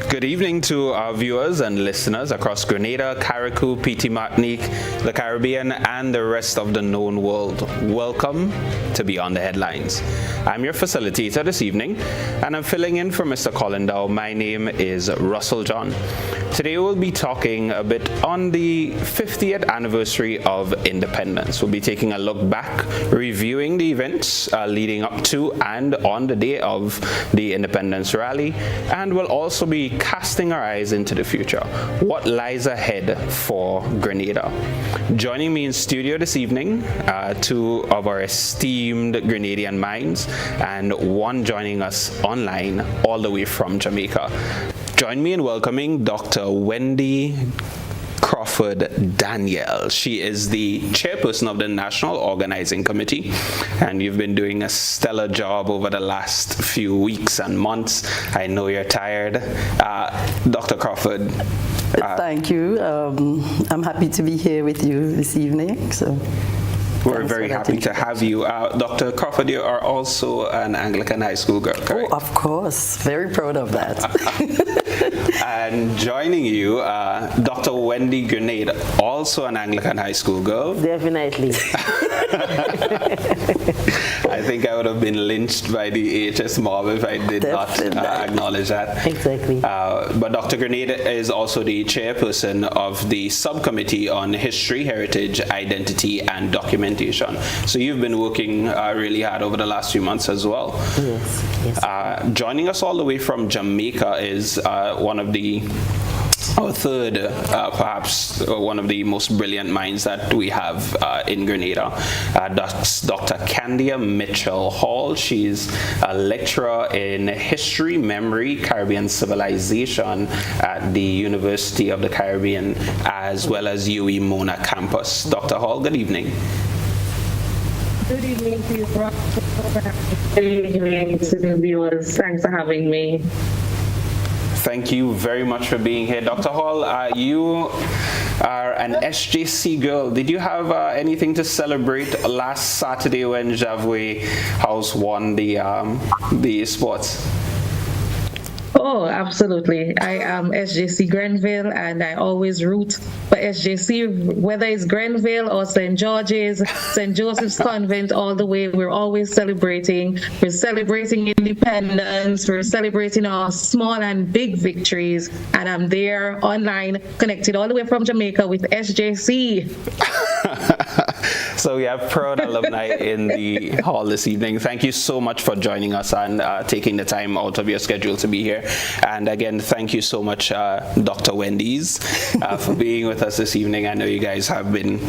Good evening to our viewers and listeners across Grenada, Carriacou, PT Martinique, the Caribbean, and the rest of the known world. Welcome to Beyond the Headlines. I'm your facilitator this evening, and I'm filling in for Mr. Collindow. My name is Russell John. Today we'll be talking a bit on the 50th anniversary of independence. We'll be taking a look back, reviewing the events leading up to and on the day of the independence rally, and we'll also be casting our eyes into the future. What lies ahead for Grenada? Joining me in studio this evening, two of our esteemed Grenadian minds, and one joining us online all the way from Jamaica. Join me in welcoming Dr. Wendy Crawford Daniel. She is the chairperson of the National Organizing Committee, and you've been doing a stellar job over the last few weeks and months. I know you're tired. Dr. Crawford. Thank you. I'm happy to be here with you this evening. We're very happy to have you. Dr. Crawford, you are also an Anglican high school girl, correct? Oh, of course. Very proud of that. And joining you, Dr. Wendy Grenade, also an Anglican high school girl. Definitely. I think I would have been lynched by the AHS mob if I did not acknowledge that. Exactly. But Dr. Grenade is also the chairperson of the subcommittee on history, heritage, identity, and documentation. So you've been working really hard over the last few months as well. Yes. Joining us all the way from Jamaica is one of the perhaps one of the most brilliant minds that we have in Grenada. That's Dr. Candia Mitchell Hall. She's a lecturer in history, memory, Caribbean civilization at the University of the Caribbean, as well as UWI Mona campus. Dr. Hall, good evening. Good evening to you, Rob. Good evening to the viewers. Thanks for having me. Thank you very much for being here. Dr. Hall, you are an SJC girl. Did you have anything to celebrate last Saturday when Javwe House won the sports? Oh, absolutely. I am SJC Grenville, and I always root for SJC, whether it's Grenville or St. George's, St. Joseph's Convent, all the way. We're always celebrating. We're celebrating independence. We're celebrating our small and big victories. And I'm there online, connected all the way from Jamaica with SJC. So we have proud alumni in the hall this evening. Thank you so much for joining us and taking the time out of your schedule to be here. And again, thank you so much, Dr. Wendy's, for being with us this evening. I know you guys have been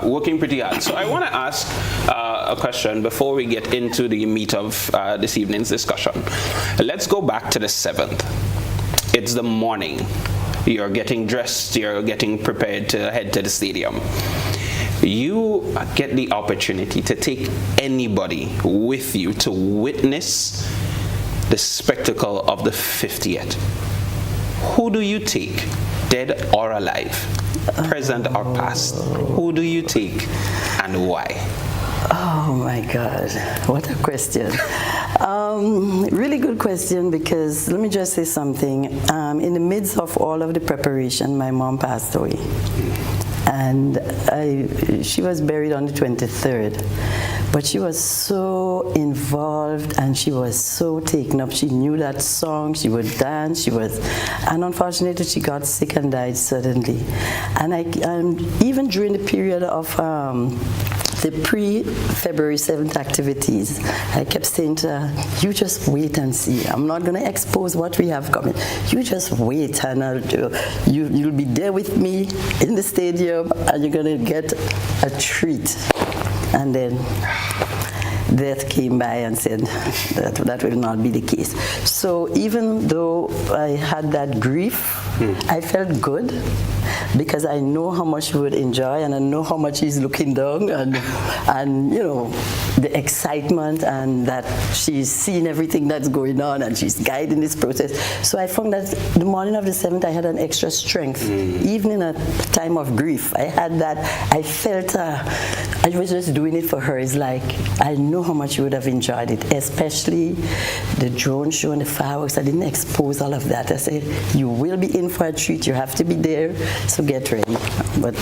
working pretty hard. So I want to ask a question before we get into the meat of this evening's discussion. Let's go back to the 7th. It's the morning. You're getting dressed. You're getting prepared to head to the stadium. You get the opportunity to take anybody with you to witness the spectacle of the 50th. Who do you take, dead or alive, present or past? Who do you take and why? Oh my God, what a question. Really good question, because let me just say something. In the midst of all of the preparation, my mom passed away. And she was buried on the 23rd. But she was so involved and she was so taken up. She knew that song, she would dance, and unfortunately she got sick and died suddenly. And even during the period of the pre-February 7th activities, I kept saying to her, you just wait and see. I'm not going to expose what we have coming. You just wait, and you'll be there with me in the stadium, and you're going to get a treat. And then death came by and said that will not be the case. So even though I had that grief, I felt good because I know how much she would enjoy, and I know how much she's looking down, and you know, the excitement, and that she's seeing everything that's going on, and she's guiding this process. So I found that the morning of the 7th, I had an extra strength. Even in a time of grief, I had that. I felt I was just doing it for her. It's like, I know how much you would have enjoyed it, especially the drone show and the fireworks. I didn't expose all of that. I said, you will be in for a treat. You have to be there, so get ready. But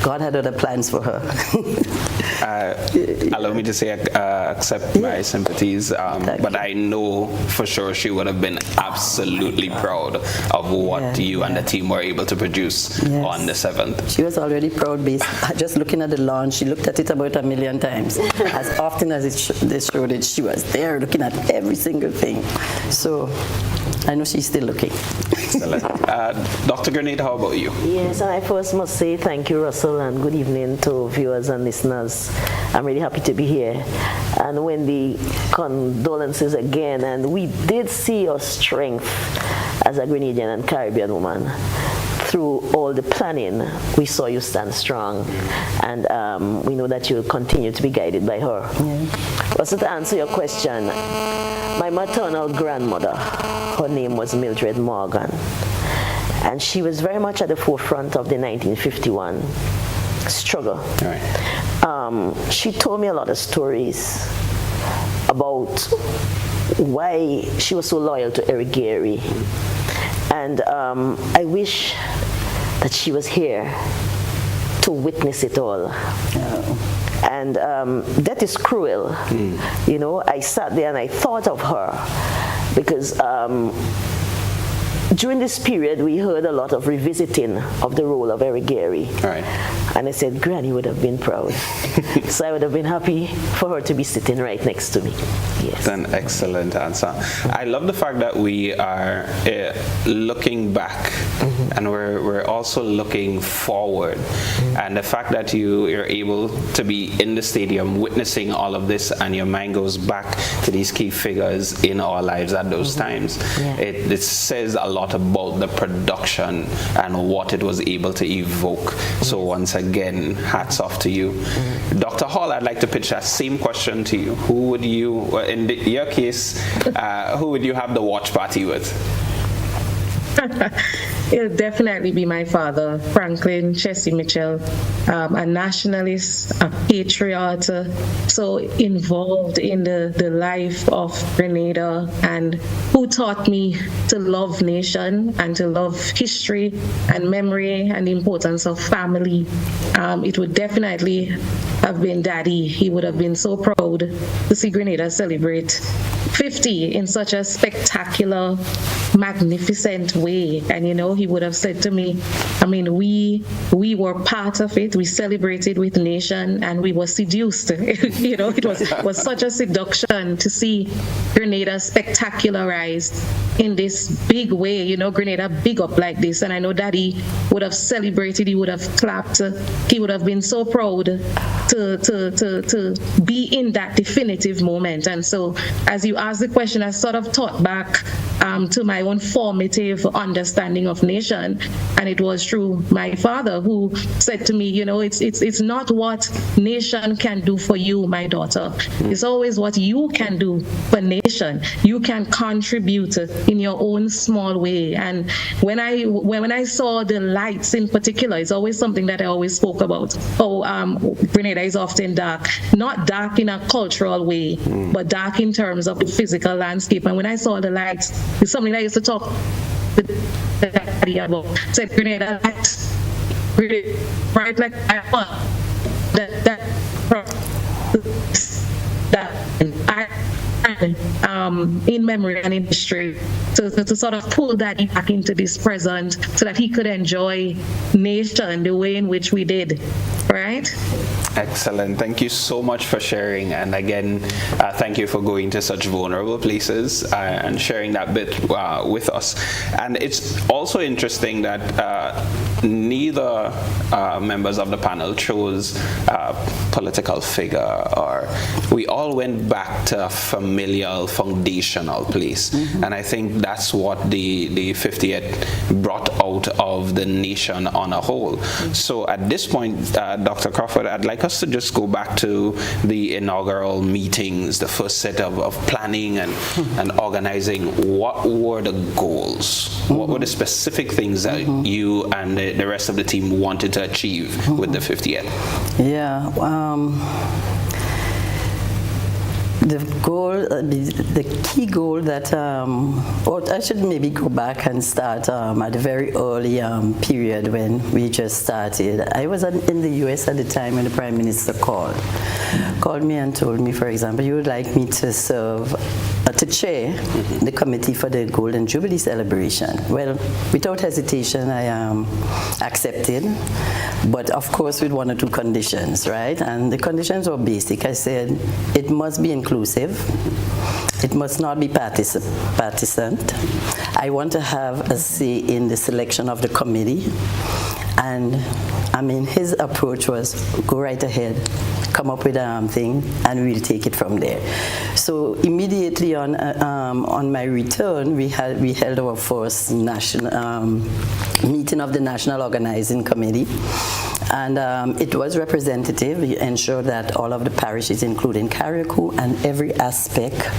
God had other plans for her. Allow me to say, accept my sympathies, but I know for sure she would have been absolutely proud of what you and the team were able to produce on the 7th. She was already proud based just looking at the launch. She looked at it about 1,000,000 times. As often as they showed it, she was there looking at every single thing. So I know she's still looking. Excellent. Dr. Grenada, how about you? Yes, and I first must say thank you, Russell, and good evening to viewers and listeners. I'm really happy to be here. And Wendy, condolences again. And we did see your strength as a Grenadian and Caribbean woman. Through all the planning, we saw you stand strong, and we know that you'll continue to be guided by her. Also, to answer your question, my maternal grandmother, her name was Mildred Morgan, and she was very much at the forefront of the 1951 struggle. She told me a lot of stories about why she was so loyal to Eric Gary. And I wish that she was here to witness it all. And that is cruel. You know, I sat there and I thought of her because during this period, we heard a lot of revisiting of the role of Eric Gary. And I said, Granny would have been proud. So I would have been happy for her to be sitting right next to me. Yes. That's an excellent answer. I love the fact that we are looking back, and we're also looking forward. And the fact that you're able to be in the stadium witnessing all of this, and your mind goes back to these key figures in our lives at those times. It says a lot about the production and what it was able to evoke. So once again, hats off to you. Dr. Hall, I'd like to pitch that same question to you. Who would you, in your case, who would you have the watch party with? It'll definitely be my father, Franklin Chessie Mitchell, a nationalist, a patriot, so involved in the life of Grenada, and who taught me to love nation and to love history and memory and the importance of family. It would definitely have been Daddy. He would have been so proud to see Grenada celebrate 50 in such a spectacular, magnificent way. And you know, he would have said to me, I mean, we were part of it. We celebrated with nation, and we were seduced. You know, it was such a seduction to see Grenada spectacularized in this big way. You know, Grenada big up like this. And I know Daddy would have celebrated. He would have clapped. He would have been so proud to be in that definitive moment. And so, as you asked the question, I sort of thought back to my own formative understanding of nation, and it was through my father who said to me, you know, it's not what nation can do for you, my daughter. It's always what you can do for nation. You can contribute in your own small way. And when I saw the lights in particular, it's always something that I always spoke about. Grenada is often dark, not dark in a cultural way, but dark in terms of the physical landscape. And when I saw the lights, it's something that I used to talk with Daddy about. Said Grenada lights, really bright like I want that in memory and in history, to sort of pull that back into this present so that he could enjoy nation the way in which we did, right? Excellent. Thank you so much for sharing. And again, thank you for going to such vulnerable places and sharing that bit with us. And it's also interesting that neither members of the panel chose a political figure, or we all went back to a familial, foundational place. And I think that's what the 50th brought out of the nation on a whole. So at this point, Dr. Crawford, I'd like us to just go back to the inaugural meetings, the first set of planning and organizing. What were the goals? What were the specific things that you and the rest of the team wanted to achieve with the 50th? Yeah. The goal, the key goal that, or I should maybe go back and start at a very early period when we just started. I was in the US at the time when the Prime Minister called me and told me, for example, you would like me to serve, to chair the committee for the Golden Jubilee celebration. Well, without hesitation, I accepted, but of course with one or two conditions, right? And the conditions were basic. I said, it must be inclusive. It must not be partisan. I want to have a say in the selection of the committee. And I mean, his approach was, go right ahead, come up with a thing, and we'll take it from there. So immediately on my return, we held our first national meeting of the National Organizing Committee. And it was representative. We ensured that all of the parishes, including Carriacou, and every aspect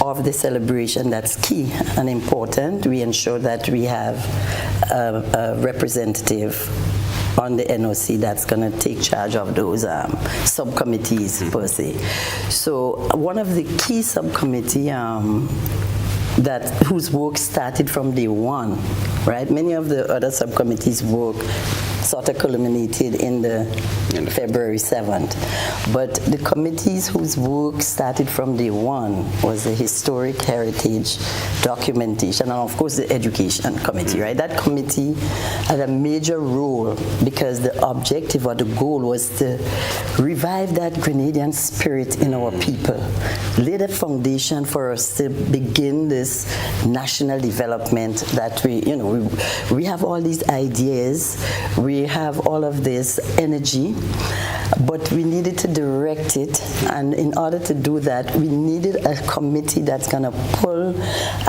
of the celebration that's key and important, we ensure that we have a representative on the NOC that's going to take charge of those subcommittees per se. So one of the key subcommittee whose work started from day one, right? Many of the other subcommittees' work sort of culminated in the February 7th. But the committees whose work started from day one was the Historic Heritage Documentation and of course the Education Committee, right? That committee had a major role because the objective or the goal was to revive that Grenadian spirit in our people, lay the foundation for us to begin this national development that we have all these ideas, we have all of this energy, but we needed to direct it, and in order to do that, we needed a committee that's going to pull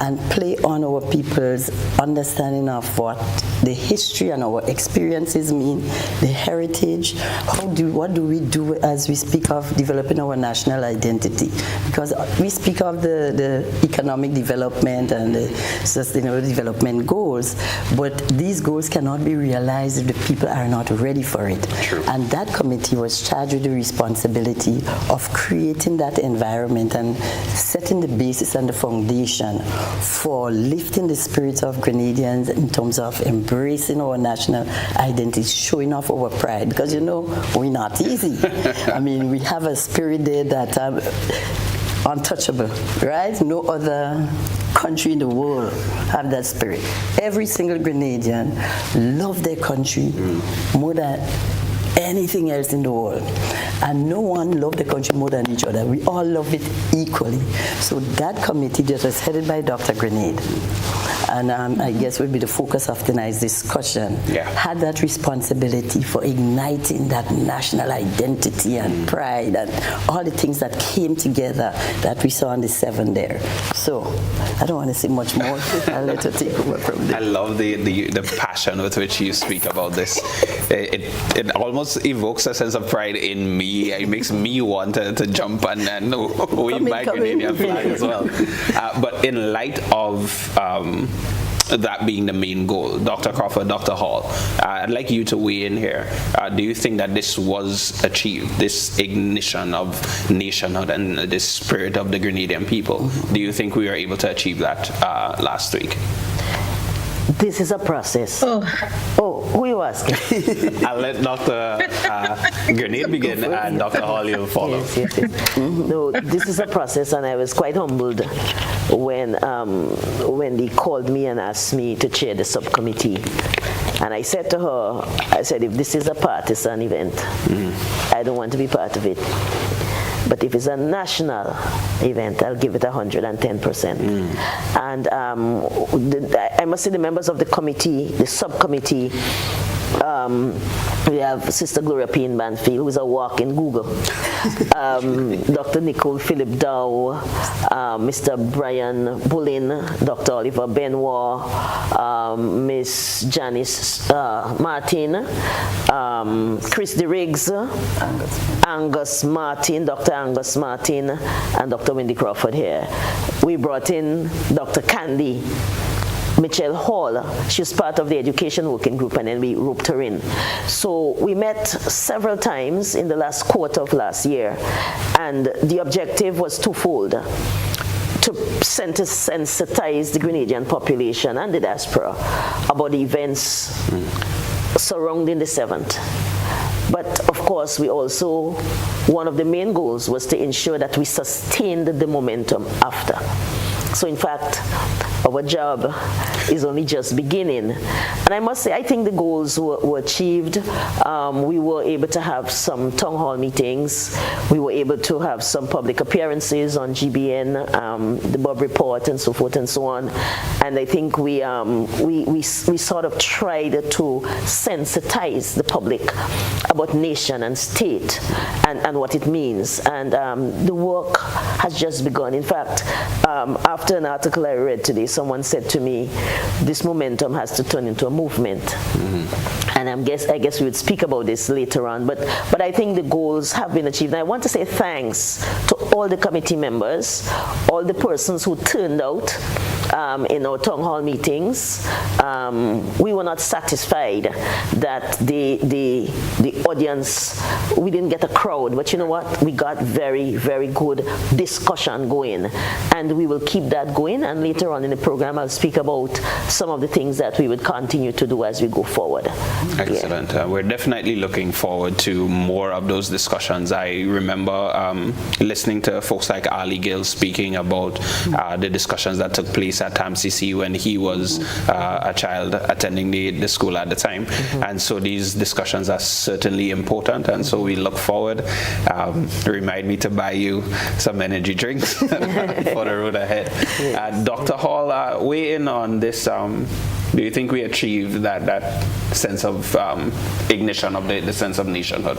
and play on our people's understanding of what the history and our experiences mean, the heritage, what do we do as we speak of developing our national identity, because we speak of the economic development and the sustainable development goals, but these goals cannot be realized if the people are not ready for it. True. And that committee was charged with the responsibility of creating that environment and setting the basis and the foundation for lifting the spirits of Grenadians in terms of embracing our national identity, showing off our pride, because we're not easy. I mean, we have a spirit there that untouchable, right? No other country in the world have that spirit. Every single Grenadian love their country more than anything else in the world. And no one loved the country more than each other. We all love it equally. So that committee that was headed by Dr. Grenade, and I guess would be the focus of tonight's discussion, had that responsibility for igniting that national identity and pride and all the things that came together that we saw on the 7th there. So I don't want to say much more. I'll let her take over from there. I love the passion with which you speak about this. It almost evokes a sense of pride in me. It makes me want to jump and wave my Grenadian flag as well. But in light of that being the main goal, Dr. Crawford, Dr. Hall, I'd like you to weigh in here. Do you think that this was achieved, this ignition of nationhood and this spirit of the Grenadian people? Do you think we were able to achieve that last week? This is a process. Oh, who are you asking? I'll let Dr. Grenade begin and Dr. Hall will follow. Yes. No, this is a process, and I was quite humbled when they called me and asked me to chair the subcommittee. And I said to her, if this is a partisan event, I don't want to be part of it. But if it's a national event, I'll give it 110%. And I must say the members of the committee, the subcommittee, We have Sister Gloria P. in Banfield, who's a walk-in Google. Dr. Nicole Philip Dow, Mr. Brian Bullin, Dr. Oliver Benoit, Miss Janice Martin, Chris DeRiggs, Angus Martin, Dr. Angus Martin, and Dr. Wendy Crawford here. We brought in Dr. Candy Michelle Hall. She was part of the education working group, and then we roped her in. So we met several times in the last quarter of last year, and the objective was twofold: to sensitize the Grenadian population and the diaspora about the events surrounding the 7th. But of course, we also, one of the main goals was to ensure that we sustained the momentum after. So in fact, our job is only just beginning. And I must say, I think the goals were achieved. We were able to have some town hall meetings. We were able to have some public appearances on GBN, the Bob Report, and so forth and so on. And I think we sort of tried to sensitize the public about nation and state and what it means. And the work has just begun. In fact, after an article I read today, someone said to me, this momentum has to turn into a movement. Mm-hmm. And I guess we would speak about this later on, but I think the goals have been achieved. And I want to say thanks to all the committee members, all the persons who turned out in our town hall meetings. We were not satisfied that the audience, we didn't get a crowd, but you know what? We got very, very good discussion going, and we will keep that going. And later on in the program, I'll speak about some of the things that we would continue to do as we go forward. Excellent. Yeah. We're definitely looking forward to more of those discussions. I remember listening to folks like Ali Gill speaking about the discussions that took place at TAMCC when he was a child attending the school at the time. Mm-hmm. And so these discussions are certainly important, and so we look forward. Remind me to buy you some energy drinks for the road ahead. Yes. Dr. Hall, weigh in on this. Do you think we achieved that sense of ignition of the sense of nationhood?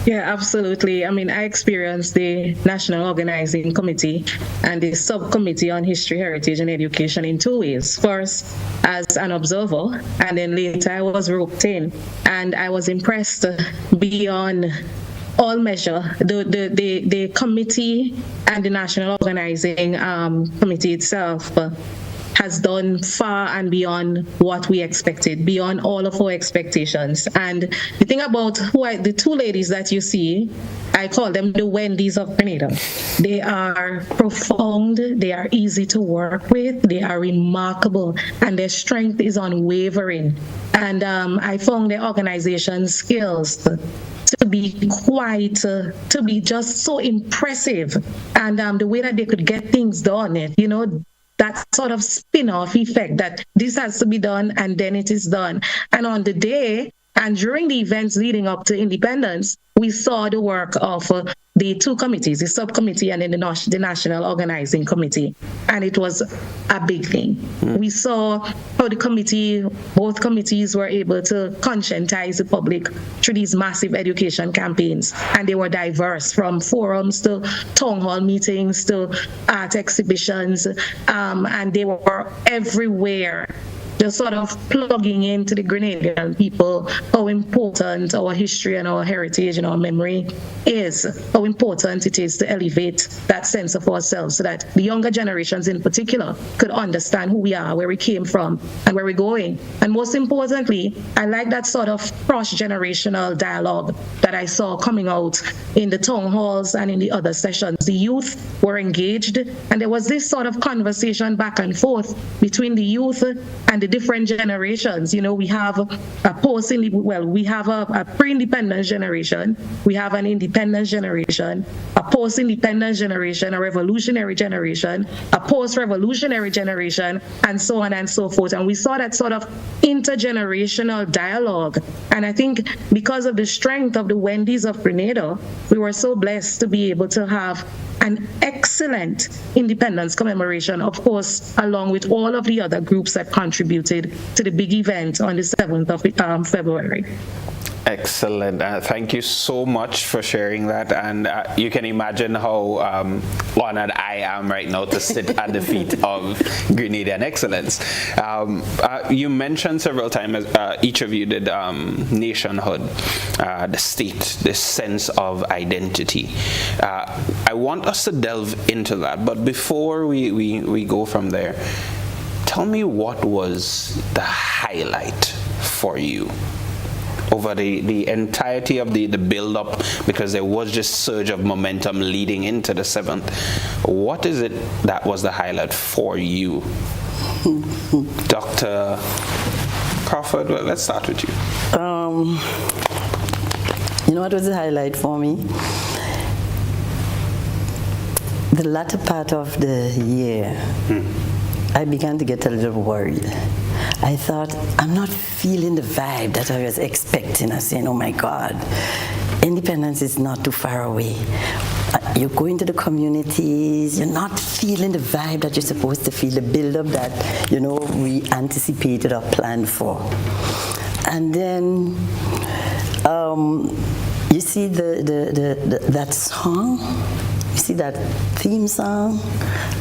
Yeah, absolutely. I mean, I experienced the National Organizing Committee and the Subcommittee on History, Heritage, and Education in two ways. First, as an observer, and then later I was roped in, and I was impressed beyond all measure. The committee and the National Organizing Committee itself has done far and beyond what we expected, beyond all of our expectations. And the thing about the two ladies that you see, I call them the Wendy's of Grenada. They are profound, they are easy to work with, they are remarkable, and their strength is unwavering. And I found their organization skills to be to be just so impressive. And the way that they could get things done, that sort of spin-off effect that this has to be done and then it is done. And on the day and during the events leading up to independence, we saw the work of the two committees, the subcommittee and then the National Organizing Committee. And it was a big thing. We saw how both committees were able to conscientize the public through these massive education campaigns. And they were diverse, from forums to town hall meetings to art exhibitions. And they were everywhere, just sort of plugging into the Grenadian people how important our history and our heritage and our memory is, how important it is to elevate that sense of ourselves so that the younger generations in particular could understand who we are, where we came from, and where we're going. And most importantly, I like that sort of cross-generational dialogue that I saw coming out in the town halls and in the other sessions. The youth were engaged, and there was this sort of conversation back and forth between the youth and the different generations. We have we have a pre-independence generation, we have an independence generation, a post-independence generation, a revolutionary generation, a post-revolutionary generation, and so on and so forth. And we saw that sort of intergenerational dialogue. And I think because of the strength of the Wendy's of Grenada, we were so blessed to be able to have an excellent independence commemoration, of course, along with all of the other groups that contributed to the big event on the 7th of February. Excellent. Thank you so much for sharing that. And you can imagine how honored I am right now to sit at the feet of Grenadian excellence. You mentioned several times, each of you did, nationhood, the state, this sense of identity. I want us to delve into that. But before we go from there, tell me what was the highlight for you over the entirety of the build-up, because there was just surge of momentum leading into the 7th. What is it that was the highlight for you? Dr. Crawford, well, let's start with you. You know what was the highlight for me? The latter part of the year, I began to get a little worried. I thought, I'm not feeling the vibe that I was expecting. I was saying, oh my God, independence is not too far away. You're going to the communities, you're not feeling the vibe that you're supposed to feel, the build-up that, we anticipated or planned for. And then, you see that song? You see that theme song?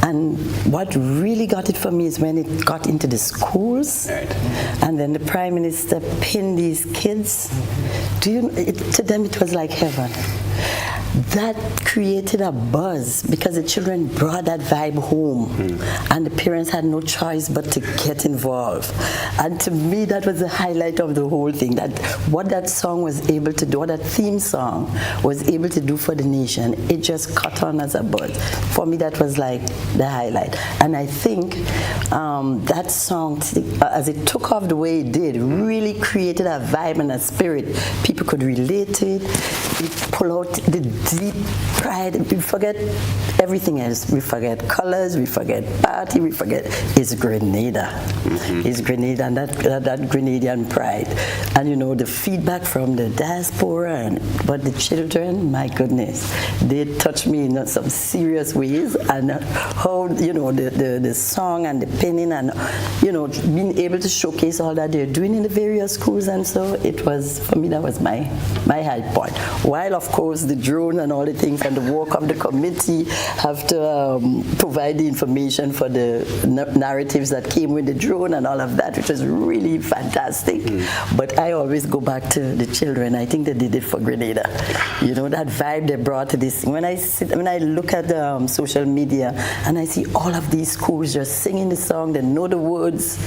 And what really got it for me is when it got into the schools, right. And then the Prime Minister pinned these kids. To them it was like heaven. That created a buzz because the children brought that vibe home, and the parents had no choice but to get involved. And to me, that was the highlight of the whole thing, that what that song was able to do, what that theme song was able to do for the nation, it just caught on as a buzz. For me, that was like the highlight. And I think that song, as it took off the way it did, really created a vibe and a spirit. People could relate to it. It pulled out the deep pride. We forget everything else. We forget colors, we forget party, we forget it's Grenada. It's Grenada, and that Grenadian pride. And the feedback from the diaspora, but the children, my goodness, they touched me in some serious ways. And how, the song and the pinning and, being able to showcase all that they're doing in the various schools. And so it was, for me, that was my high point. While, of course, the drone and all the things and the work of the committee have to provide the information for the narratives that came with the drone and all of that, which was really fantastic. But I always go back to the children. I think they did it for Grenada. That vibe they brought to this. When I look at social media and I see all of these schools just singing the song, they know the words,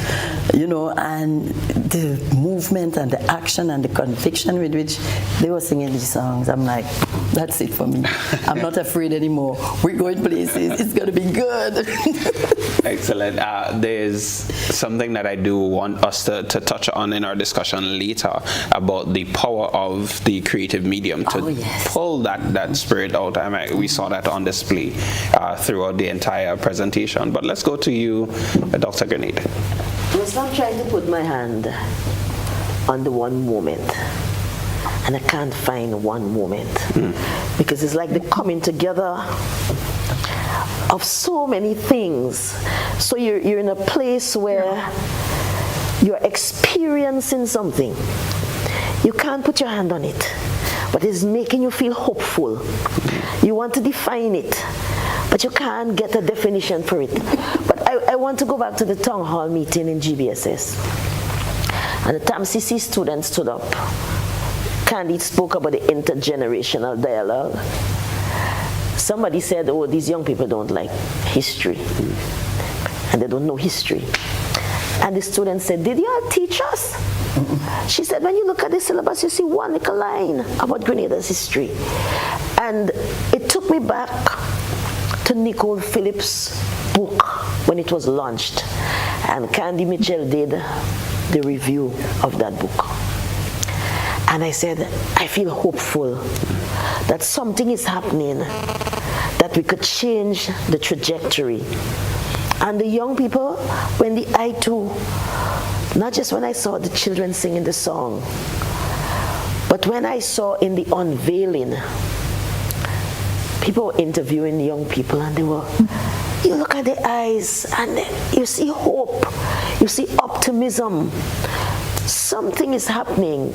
and the movement and the action and the conviction with which they were singing these songs, I'm like, that's it for me. I'm not afraid anymore. We're going places. It's going to be good. Excellent. There's something that I do want us to touch on in our discussion later about the power of the creative medium to pull that spirit out. We saw that on display throughout the entire presentation. But let's go to you, Dr. Grenade. I'm trying to put my hand on the one moment, and I can't find one moment because it's like the coming together of so many things. So you're in a place where you're experiencing something. You can't put your hand on it, but it's making you feel hopeful. You want to define it, but you can't get a definition for it. But I want to go back to the town hall meeting in GBSS. And the TAMCC students stood up. Candy spoke about the intergenerational dialogue. Somebody said, oh, these young people don't like history. And they don't know history. And the student said, did you all teach us? She said, when you look at the syllabus, you see one little line about Grenada's history. And it took me back to Nicole Phillips' book when it was launched. And Candy Mitchell did the review of that book. And I said, I feel hopeful that something is happening, that we could change the trajectory. And the young people, I too, not just when I saw the children singing the song, but when I saw in the unveiling people were interviewing young people, and you look at their eyes and you see hope, you see optimism. Something is happening.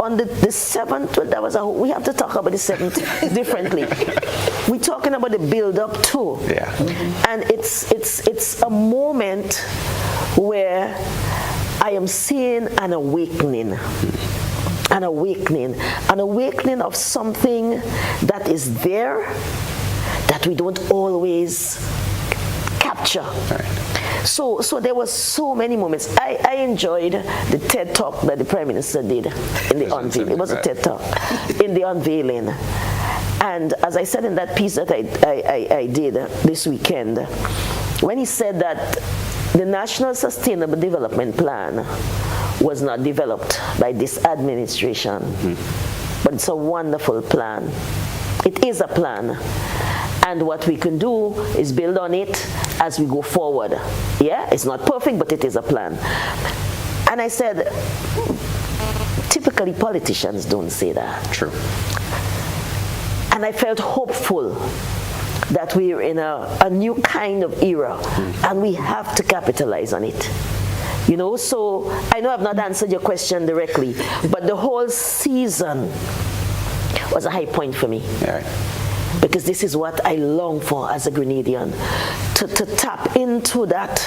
On the 7th, we have to talk about the 7th differently. We're talking about the build-up too. Yeah. And it's a moment where I am seeing an awakening. An awakening of something that is there that we don't always capture. Right. So there were so many moments. I enjoyed the TED Talk that the Prime Minister did in the unveiling. It was a TED Talk in the unveiling. And as I said in that piece that I did this weekend, when he said that the National Sustainable Development Plan was not developed by this administration, but it's a wonderful plan. It is a plan. And what we can do is build on it as we go forward. Yeah, it's not perfect, but it is a plan. And I said, typically politicians don't say that. True. And I felt hopeful that we're in a new kind of era, and we have to capitalize on it. You know, so I know I've not answered your question directly, but the whole season was a high point for me. Yeah. Because this is what I long for as a Grenadian, to tap into that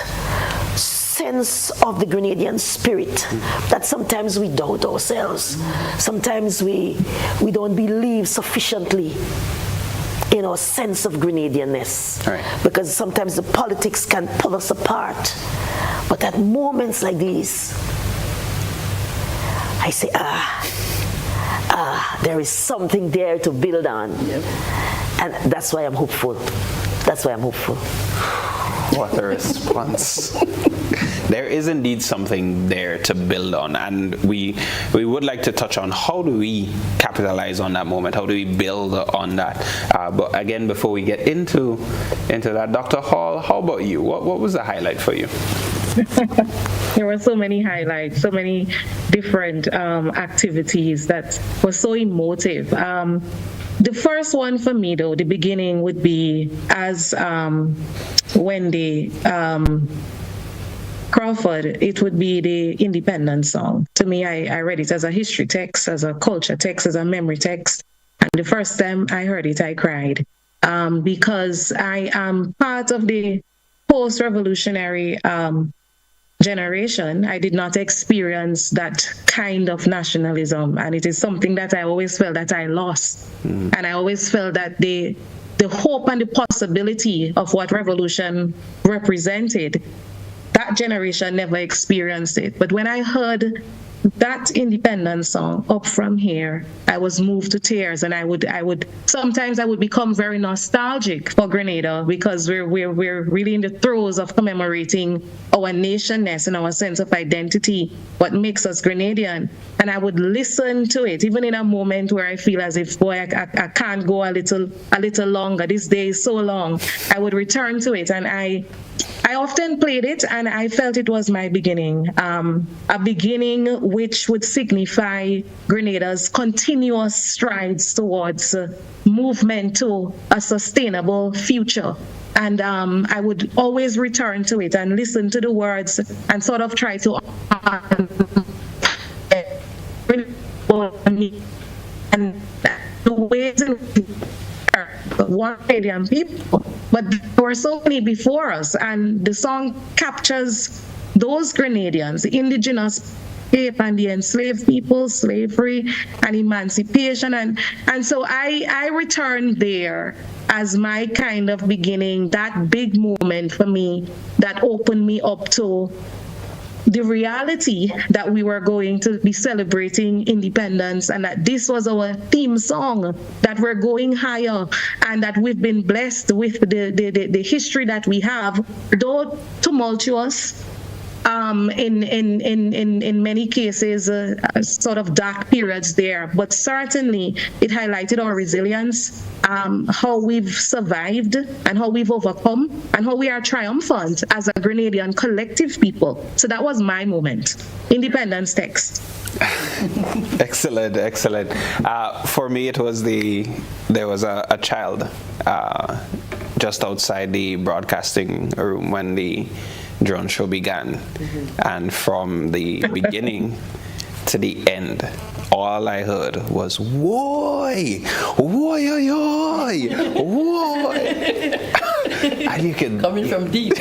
sense of the Grenadian spirit, that sometimes we doubt ourselves, sometimes we don't believe sufficiently in our sense of Grenadianness, right. Because sometimes the politics can pull us apart. But at moments like these, I say, there is something there to build on. Yep. And that's why I'm hopeful. What a response. There is indeed something there to build on, and we would like to touch on how do we capitalize on that moment, how do we build on that. But again, before we get into that, Dr. Hall, how about you? What was the highlight for you? There were so many highlights, so many different activities that were so emotive. The first one for me, though, the beginning would be as Wendy Crawford, it would be the independence song. To me, I read it as a history text, as a culture text, as a memory text. And the first time I heard it, I cried because I am part of the post-revolutionary generation. I did not experience that kind of nationalism, and it is something that I always felt that I lost. And I always felt that the hope and the possibility of what revolution represented, that generation never experienced it. But when I heard that independence song, Up From Here, I was moved to tears, and I would sometimes I would become very nostalgic for Grenada, because we're really in the throes of commemorating our nationness and our sense of identity, what makes us Grenadian. And I would listen to it, even in a moment where I feel as if, boy, I can't go a little longer. This day is so long. I would return to it, and I often played it, and I felt it was my beginning, a beginning which would signify Grenada's continuous strides towards movement to a sustainable future. And I would always return to it and listen to the words and sort of try to and the ways in one million people, but there were so many before us, and the song captures those Grenadians, the indigenous and the enslaved people, slavery and emancipation, and so I returned there as my kind of beginning, that big moment for me that opened me up to the reality that we were going to be celebrating independence, and that this was our theme song, that we're going higher, and that we've been blessed with the history that we have, though tumultuous, in many cases, sort of dark periods there, but certainly it highlighted our resilience, how we've survived and how we've overcome and how we are triumphant as a Grenadian collective people. So that was my moment. Independence text. Excellent, excellent. For me, it was there was a child just outside the broadcasting room when the drone show began. And from the beginning to the end, all I heard was, "Woy, woy, oy, oy, woy." And you can Coming from deep.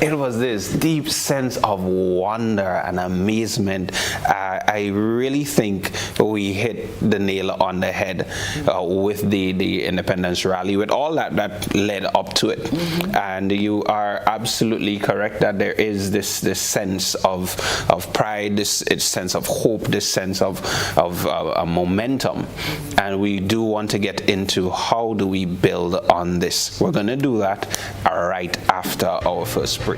it was this deep sense of wonder and amazement. I really think we hit the nail on the head with the Independence Rally, with all that led up to it. And you are absolutely correct that there is this sense of pride, this sense of hope, this sense of momentum. And we do want to get into how do we build on this. We're going to do that right after our first break.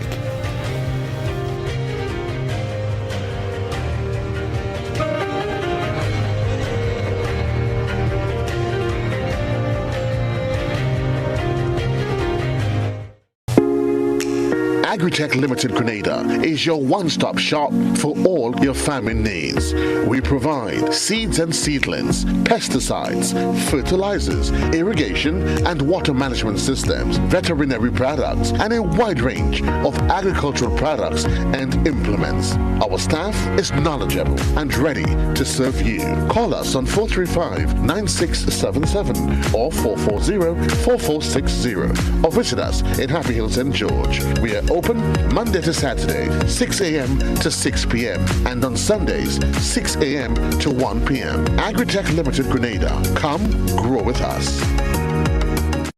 Agritech Limited Grenada is your one-stop shop for all your farming needs. We provide seeds and seedlings, pesticides, fertilizers, irrigation and water management systems, veterinary products, and a wide range of agricultural products and implements. Our staff is knowledgeable and ready to serve you. Call us on 435-9677 or 440-4460 or visit us in Happy Hill, St. George. We are open Monday to Saturday, 6 a.m. to 6 p.m. and on Sundays, 6 a.m. to 1 p.m. Agritech Limited Grenada. Come grow with us.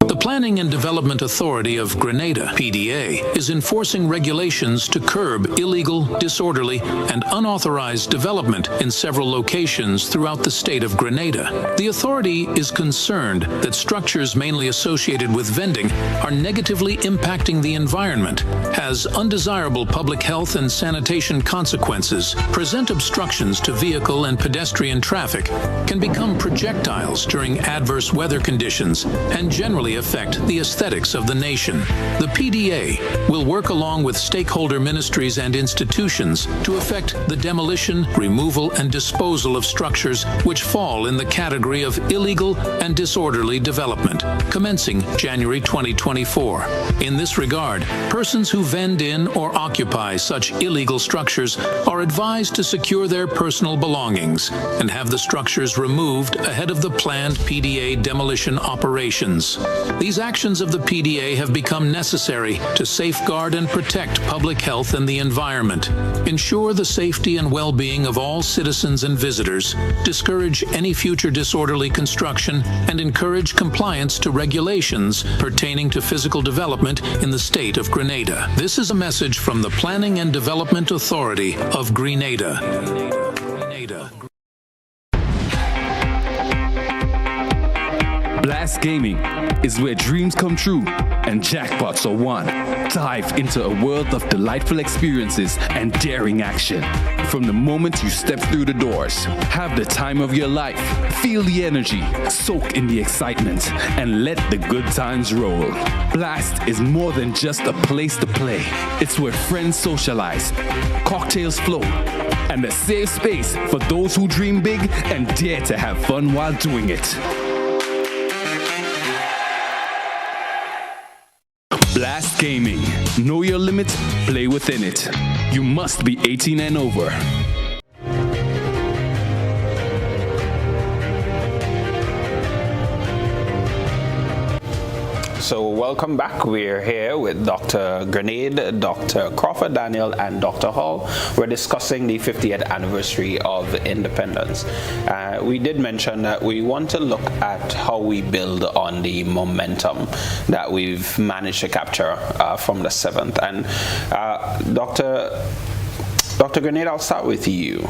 The Planning and Development Authority of Grenada, PDA, is enforcing regulations to curb illegal, disorderly, and unauthorized development in several locations throughout the state of Grenada. The authority is concerned that structures mainly associated with vending are negatively impacting the environment, has undesirable public health and sanitation consequences, present obstructions to vehicle and pedestrian traffic, can become projectiles during adverse weather conditions, and generally affect the aesthetics of the nation. The PDA will work along with stakeholder ministries and institutions to effect the demolition, removal, and disposal of structures which fall in the category of illegal and disorderly development, commencing January 2024. In this regard, persons who vend in or occupy such illegal structures are advised to secure their personal belongings and have the structures removed ahead of the planned PDA demolition operations. These actions of the PDA have become necessary to safeguard and protect public health and the environment, ensure the safety and well-being of all citizens and visitors, discourage any future disorderly construction, and encourage compliance to regulations pertaining to physical development in the state of Grenada. This is a message from the Planning and Development Authority of Grenada. Blast Gaming is where dreams come true and jackpots are won. Dive into a world of delightful experiences and daring action. From the moment you step through the doors, have the time of your life, feel the energy, soak in the excitement, and let the good times roll. Blast is more than just a place to play. It's where friends socialize, cocktails flow, and a safe space for those who dream big and dare to have fun while doing it. Blast Gaming. Know your limits, play within it. You must be 18 and over. So welcome back. We're here with Dr. Grenade, Dr. Crawford Daniel, and Dr. Hall. We're discussing the 50th anniversary of independence. We did mention that we want to look at how we build on the momentum that we've managed to capture from the 7th. And Dr. Grenade, I'll start with you.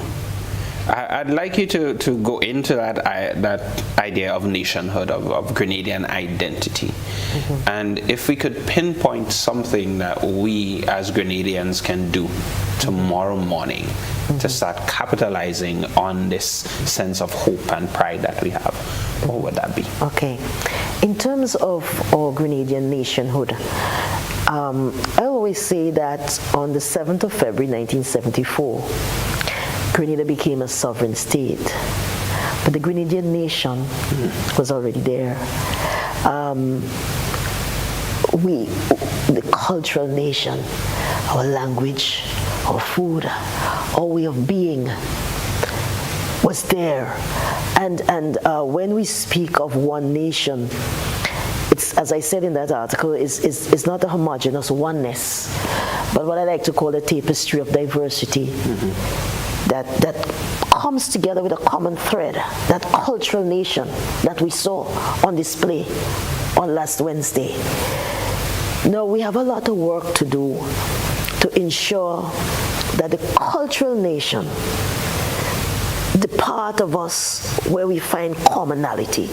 I'd like you to go into that idea of nationhood, of Grenadian identity. Mm-hmm. And if we could pinpoint something that we as Grenadians can do tomorrow morning to start capitalizing on this sense of hope and pride that we have, what would that be? Okay. In terms of our Grenadian nationhood, I always say that on the 7th of February 1974, Grenada became a sovereign state. But the Grenadian nation was already there. The cultural nation, our language, our food, our way of being was there. And when we speak of one nation, it's, as I said in that article, it's not a homogeneous oneness, but what I like to call a tapestry of diversity that comes together with a common thread, that cultural nation that we saw on display on last Wednesday. Now, we have a lot of work to do to ensure that the cultural nation, the part of us where we find commonality,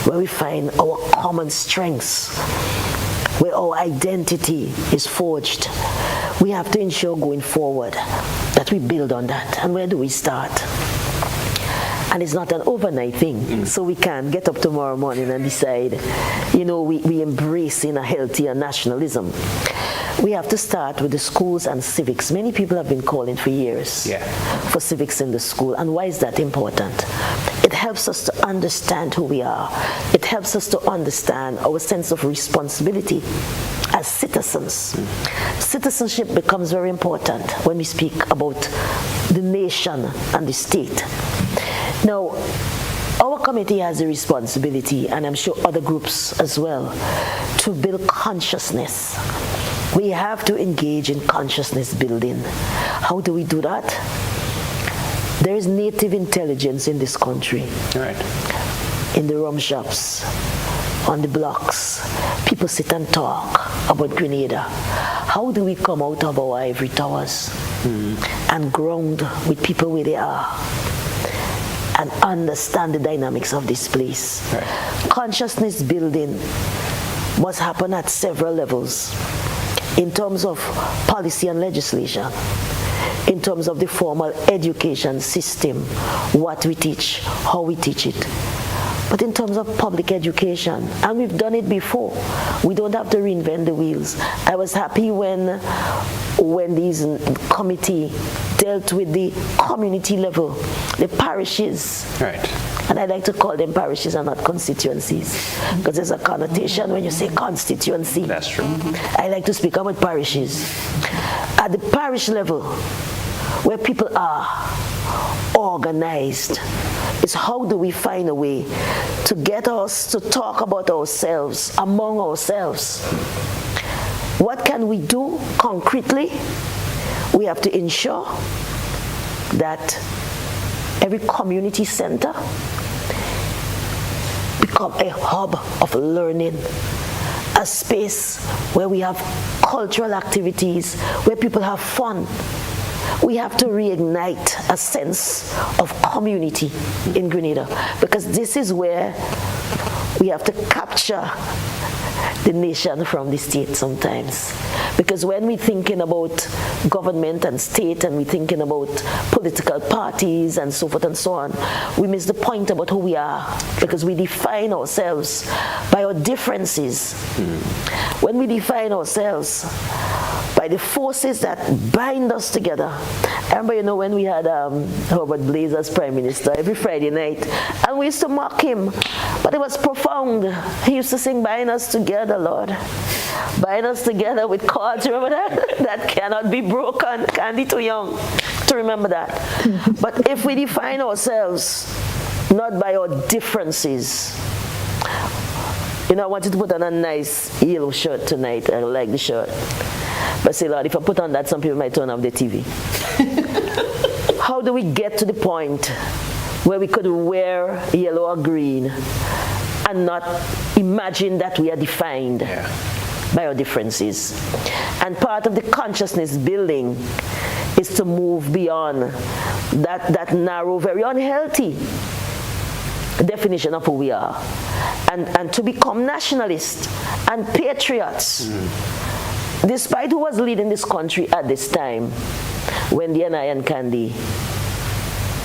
where we find our common strengths, where our identity is forged, we have to ensure going forward that we build on that. And where do we start? And it's not an overnight thing, so we can't get up tomorrow morning and decide, we embrace in a healthier nationalism. We have to start with the schools and civics. Many people have been calling for years for civics in the school. And why is that important? It helps us to understand who we are. It helps us to understand our sense of responsibility as citizens. Citizenship becomes very important when we speak about the nation and the state. Now, our committee has a responsibility, and I'm sure other groups as well, to build consciousness. We have to engage in consciousness building. How do we do that? There is native intelligence in this country. Right. In the rum shops, on the blocks, people sit and talk about Grenada. How do we come out of our ivory towers and ground with people where they are and understand the dynamics of this place? Right. Consciousness building must happen at several levels. In terms of policy and legislation, in terms of the formal education system, what we teach, how we teach it. But in terms of public education, and we've done it before, we don't have to reinvent the wheels. I was happy when this committee dealt with the community level, the parishes. Right. And I like to call them parishes and not constituencies, because there's a connotation when you say constituency. That's true. I like to speak about parishes. At the parish level, where people are organized, is how do we find a way to get us to talk about ourselves, among ourselves. What can we do concretely? We have to ensure that every community center become a hub of learning, a space where we have cultural activities, where people have fun. We have to reignite a sense of community in Grenada, because this is where we have to capture the nation from the state sometimes. Because when we're thinking about government and state, and we're thinking about political parties and so forth and so on, we miss the point about who we are, because we define ourselves by our differences. When we define ourselves by the forces that bind us together. I remember, when we had Robert Blaze as Prime Minister every Friday night, and we used to mock him, but it was profound. He used to sing, "Bind us together, Lord. Bind us together with cords." Remember that? That cannot be broken. Candy too young to remember that. But if we define ourselves not by our differences, I wanted to put on a nice yellow shirt tonight. I like the shirt. But say, Lord, if I put on that, some people might turn off the TV. How do we get to the point where we could wear yellow or green and not imagine that we are defined by our differences? And part of the consciousness building is to move beyond that narrow, very unhealthy definition of who we are, and to become nationalists and patriots. Despite who was leading this country at this time, when the NI and Candy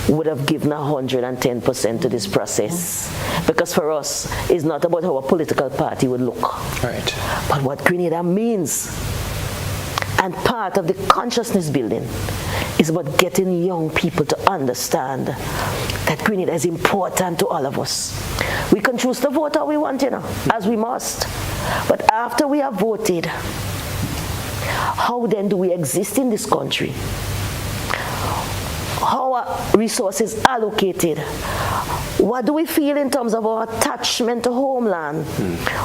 would have given 110% to this process. Because for us, it's not about how a political party would look, Right. but what Grenada means. And part of the consciousness building is about getting young people to understand that Grenada is important to all of us. We can choose to vote how we want, as we must. But after we have voted, how then do we exist in this country? How are resources allocated? What do we feel in terms of our attachment to homeland?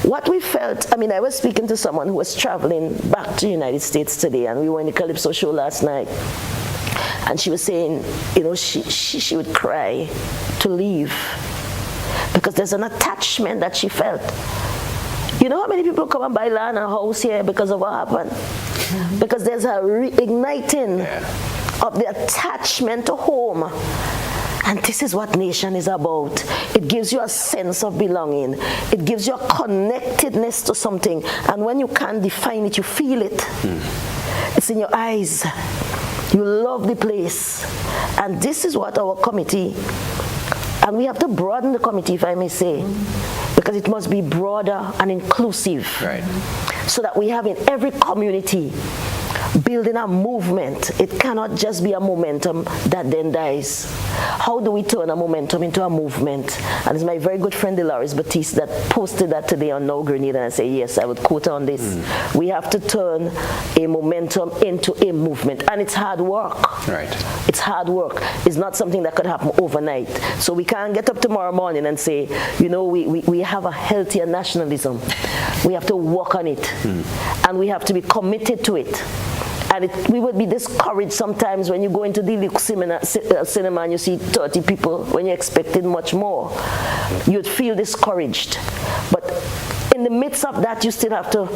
What we felt, I was speaking to someone who was traveling back to the United States today, and we were in the Calypso show last night, and she was saying, she would cry to leave because there's an attachment that she felt. You know how many people come and buy land and house here because of what happened? Because there's a reigniting of the attachment to home. And this is what nation is about. It gives you a sense of belonging. It gives you a connectedness to something. And when you can't define it, you feel it. It's in your eyes. You love the place. And this is what our committee, and we have to broaden the committee, if I may say, because it must be broader and inclusive. Right. So that we have in every community building a movement. It cannot just be a momentum that then dies. How do we turn a momentum into a movement? And it's my very good friend Dolores Batiste that posted that today on Now Grenada, and I say, yes, I would quote her on this. We have to turn a momentum into a movement. And it's hard work. Right. It's hard work. It's not something that could happen overnight. So we can't get up tomorrow morning and say, we have a healthier nationalism. We have to work on it. And we have to be committed to it. And we would be discouraged sometimes when you go into the Luke cinema and you see 30 people when you expected much more. You'd feel discouraged. But in the midst of that, you still have to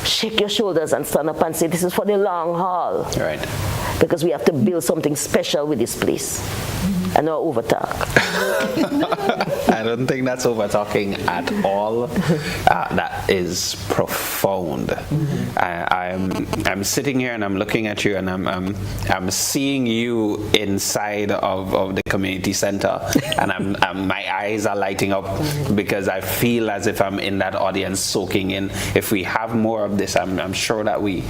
shake your shoulders and stand up and say, this is for the long haul. Right. Because we have to build something special with this place. And not overtalk. I don't think that's over-talking at all. That is profound. I'm sitting here and I'm looking at you and I'm seeing you inside of the community center, and my eyes are lighting up because I feel as if I'm in that audience soaking in. If we have more of this, I'm sure that we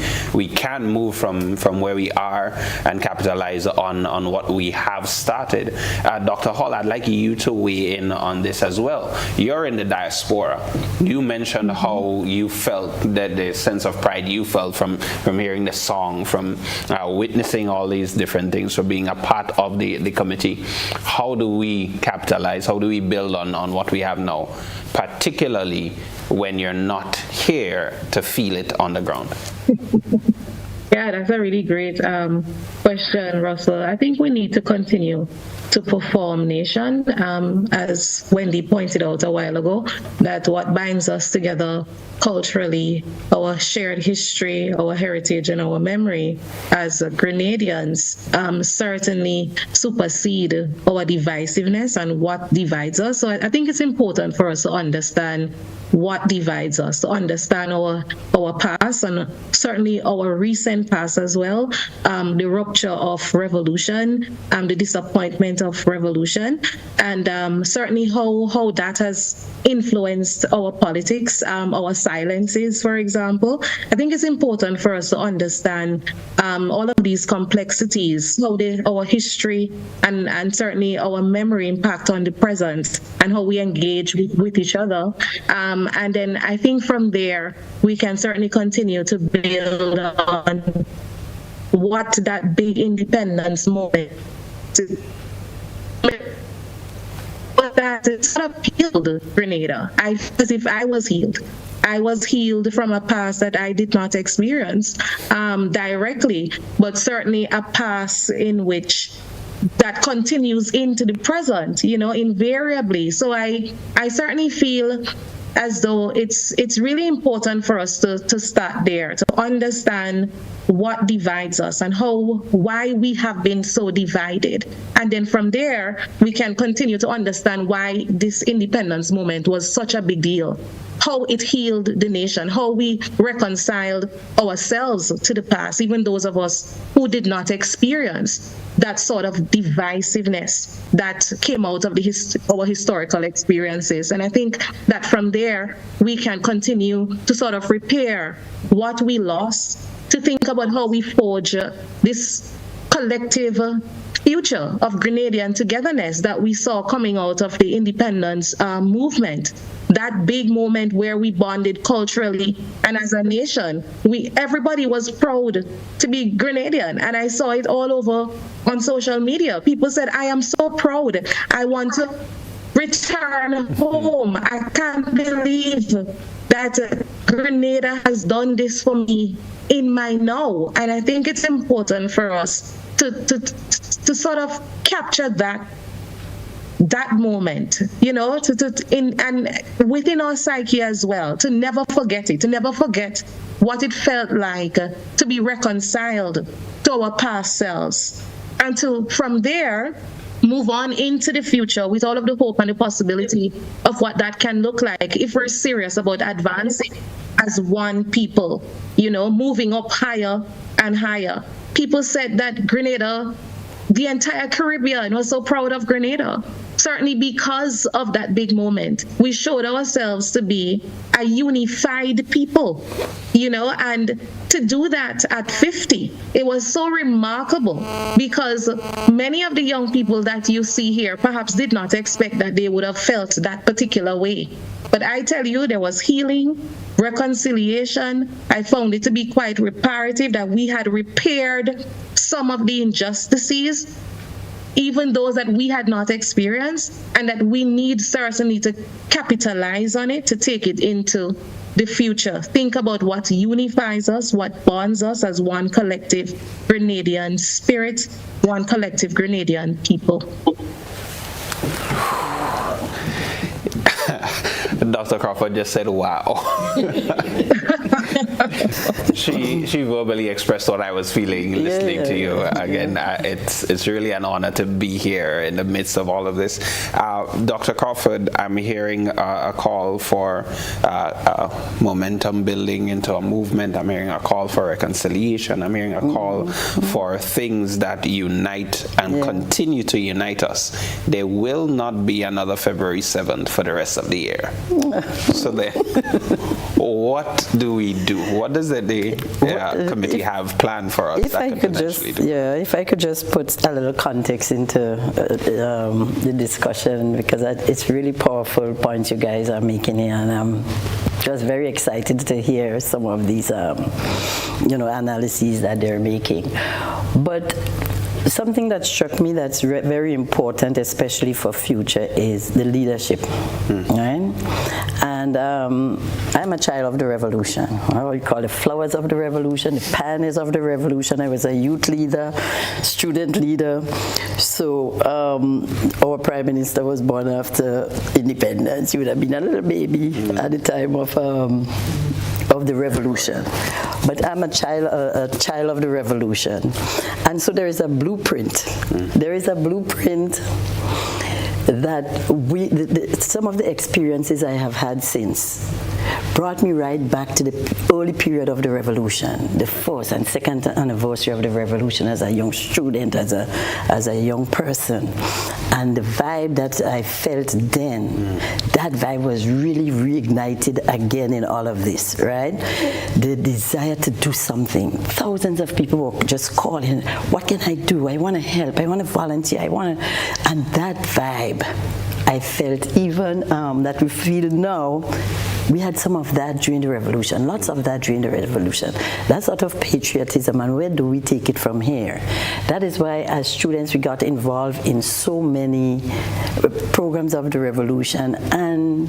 can move from where we are and capitalize on what we have started. Dr. Hall, I'd like you to weigh in on this as well. You're in the diaspora. You mentioned how you felt, that the sense of pride you felt from hearing the song, from witnessing all these different things, from being a part of the committee. How do we capitalize? How do we build on what we have now, particularly when you're not here to feel it on the ground? Yeah, that's a really great question, Russell. I think we need to continue to perform nation, as Wendy pointed out a while ago, that what binds us together culturally, our shared history, our heritage, and our memory as Grenadians certainly supersede our divisiveness and what divides us. So I think it's important for us to understand what divides us, to understand our past and certainly our recent past as well, the rupture of revolution, the disappointment of revolution, and certainly how that has influenced our politics, our silences, for example. I think it's important for us to understand all of these complexities, how our history and certainly our memory impact on the present and how we engage with each other. And then I think from there, we can certainly continue to build on what that big independence moment, but that it sort of healed Grenada. As if I was healed. I was healed from a past that I did not experience directly, but certainly a past in which that continues into the present, invariably. So I certainly feel as though it's really important for us to start there, to understand what divides us and why we have been so divided. And then from there, we can continue to understand why this independence movement was such a big deal, how it healed the nation, how we reconciled ourselves to the past, even those of us who did not experience that sort of divisiveness that came out of our historical experiences. And I think that from there, we can continue to sort of repair what we lost, to think about how we forge this collective future of Grenadian togetherness that we saw coming out of the independence movement. That big moment where we bonded culturally, and as a nation, everybody was proud to be Grenadian, and I saw it all over on social media. People said, "I am so proud. I want to return home. I can't believe that Grenada has done this for me in my now." And I think it's important for us to sort of capture that moment, and within our psyche as well, to never forget it, to never forget what it felt like to be reconciled to our past selves, and to, from there, move on into the future with all of the hope and the possibility of what that can look like if we're serious about advancing as one people, moving up higher and higher. People said that Grenada, the entire Caribbean was so proud of Grenada. Certainly because of that big moment. We showed ourselves to be a unified people, and to do that at 50, it was so remarkable, because many of the young people that you see here perhaps did not expect that they would have felt that particular way. But I tell you, there was healing, reconciliation. I found it to be quite reparative that we had repaired some of the injustices, even those that we had not experienced, and that we need certainly to capitalize on it, to take it into the future. Think about what unifies us, what bonds us as one collective Grenadian spirit, one collective Grenadian people. Dr. Crawford just said, "Wow." She verbally expressed what I was feeling listening to you. Again, it's really an honor to be here in the midst of all of this. Dr. Crawford, I'm hearing a call for momentum building into a movement. I'm hearing a call for reconciliation. I'm hearing a call for things that unite and continue to unite us. There will not be another February 7th for the rest of the year. So then, what do we do? What does the committee have planned for us? If I could just put a little context into the discussion, because it's really powerful points you guys are making here, and I'm just very excited to hear some of these, analyses that they're making. But something that struck me that's very important, especially for future, is the leadership, right? And I'm a child of the revolution. What we call the flowers of the revolution, the pioneers of the revolution. I was a youth leader, student leader. So our prime minister was born after independence. He would have been a little baby at the time of the revolution. But I'm a child of the revolution. And so there is a blueprint. There is a blueprint that some of the experiences I have had since brought me right back to the early period of the revolution, the first and second anniversary of the revolution as a young student, as a young person. And the vibe that I felt then, that vibe was really reignited again in all of this, right? The desire to do something. Thousands of people were just calling, what can I do? I want to help. I want to volunteer. And that vibe, I felt even that we feel now, we had some of that during the revolution, lots of that during the revolution. That sort of patriotism, and where do we take it from here? That is why as students we got involved in so many programs of the revolution, and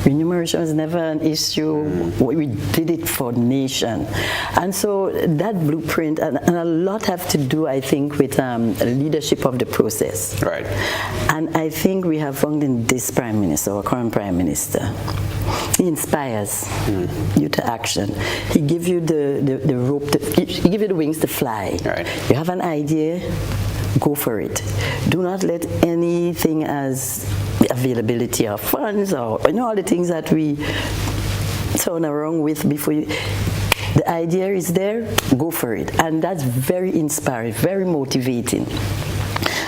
remuneration was never an issue. We did it for the nation. And so that blueprint, and a lot have to do, I think, with leadership of the process. Right. And I think we have found in this Prime Minister, our current Prime Minister, he inspires you to action. He gives you the rope, he gives you the wings to fly. Right. You have an idea, go for it. Do not let anything as availability of funds or all the things that we turn around with before you. The idea is there, go for it. And that's very inspiring, very motivating.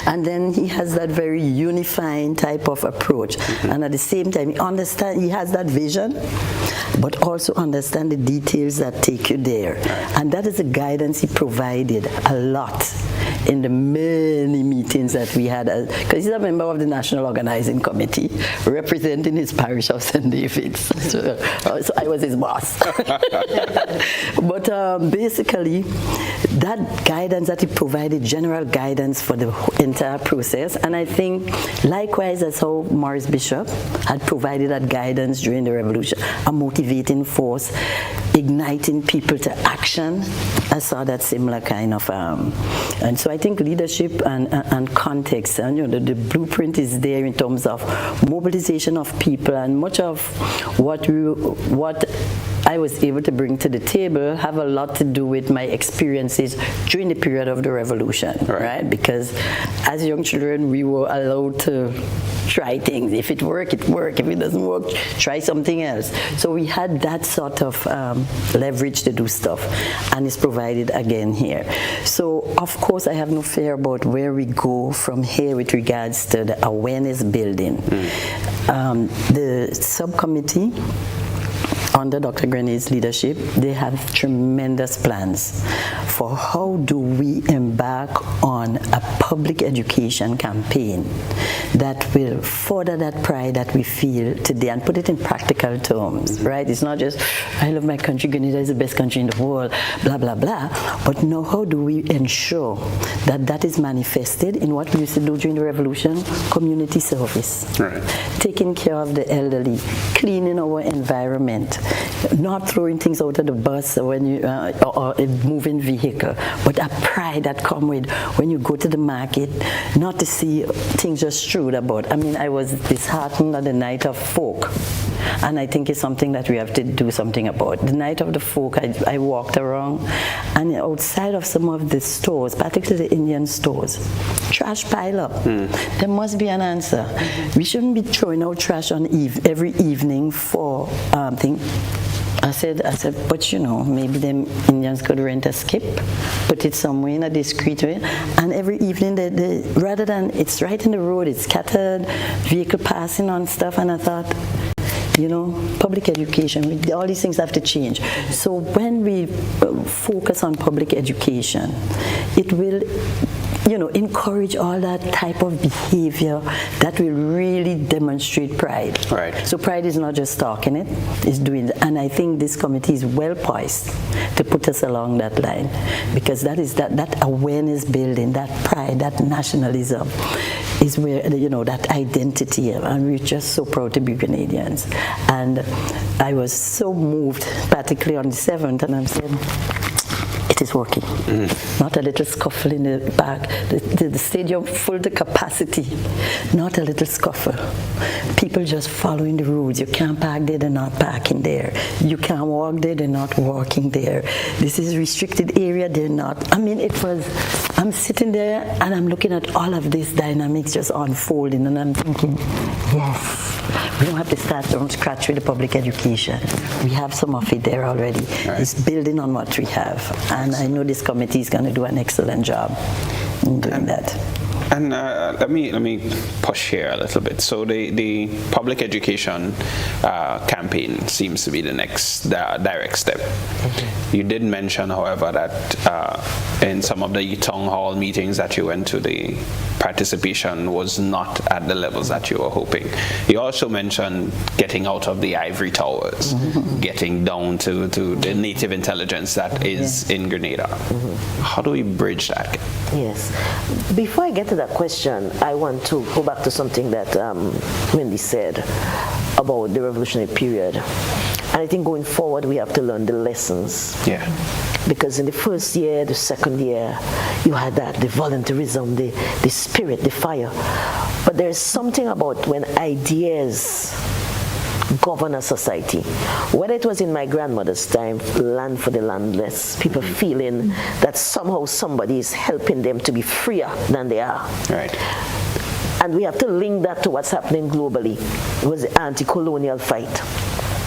And then he has that very unifying type of approach. And at the same time, he has that vision, but also understand the details that take you there. And that is the guidance he provided a lot in the many meetings that we had, because he's a member of the National Organizing Committee representing his parish of St. David's. So I was his boss. But basically, that guidance that he provided, general guidance for the entire process, and I think likewise as how Morris Bishop had provided that guidance during the revolution, a motivating force, igniting people to action. I saw that similar kind of, and so I think leadership and context, and the blueprint is there in terms of mobilization of people, and much of what I was able to bring to the table have a lot to do with my experiences during the period of the revolution, right? Because as young children, we were allowed to try things. If it works, it works. If it doesn't work, try something else. So we had that sort of leverage to do stuff, and it's provided again here. So of course, I have no fear about where we go from here with regards to the awareness building. The subcommittee under Dr. Grenade's leadership, they have tremendous plans for how do we embark on a public education campaign that will further that pride that we feel today and put it in practical terms, right? It's not just, I love my country, Grenada is the best country in the world, blah, blah, blah. But now how do we ensure that that is manifested in what we used to do during the revolution? Community service. Right. Taking care of the elderly, cleaning our environment, not throwing things out of the bus when you or a moving vehicle, but a pride that comes with when you go to the market, not to see things just strewed about. I mean, I was disheartened at the Night of Folk, and I think it's something that we have to do something about. The Night of the Folk, I walked around, and outside of some of the stores, particularly the Indian stores, trash pile up. There must be an answer. We shouldn't be throwing out trash on every evening for things. I said, but maybe them Indians could rent a skip, put it somewhere in a discreet way, and every evening, rather than it's right in the road, it's scattered, vehicle passing on stuff, and I thought, public education, all these things have to change. So when we focus on public education, it will encourage all that type of behavior that will really demonstrate pride. Right. So pride is not just talking it, it's doing it. And I think this committee is well poised to put us along that line, because that is that awareness building, that pride, that nationalism is where, that identity, and we're just so proud to be Grenadians. And I was so moved, particularly on the 7th, and I'm saying, it is working. Not a little scuffle in the back. The stadium full to capacity. Not a little scuffle. People just following the rules. You can't park there, they're not parking there. You can't walk there, they're not walking there. This is restricted area, they're not. I mean, I'm sitting there and I'm looking at all of these dynamics just unfolding, and I'm thinking, yes, we don't have to start from scratch with the public education. We have some of it there already. Right. It's building on what we have. And I know this committee is going to do an excellent job in doing that. And let me push here a little bit. So the public education campaign seems to be the next direct step. Okay. You did mention, however, that in some of the town hall meetings that you went to, the participation was not at the levels that you were hoping. You also mentioned getting out of the ivory towers, getting down to the native intelligence that is in Grenada. How do we bridge that? Yes. Before I get to that question, I want to go back to something that Wendy said about the revolutionary period. And I think going forward, we have to learn the lessons. Yeah. Because in the first year, the second year, you had that, the voluntarism, the spirit, the fire. But there's something about when ideas govern a society. Whether it was in my grandmother's time, land for the landless, people feeling that somehow somebody is helping them to be freer than they are. Right. And we have to link that to what's happening globally. It was the anti-colonial fight.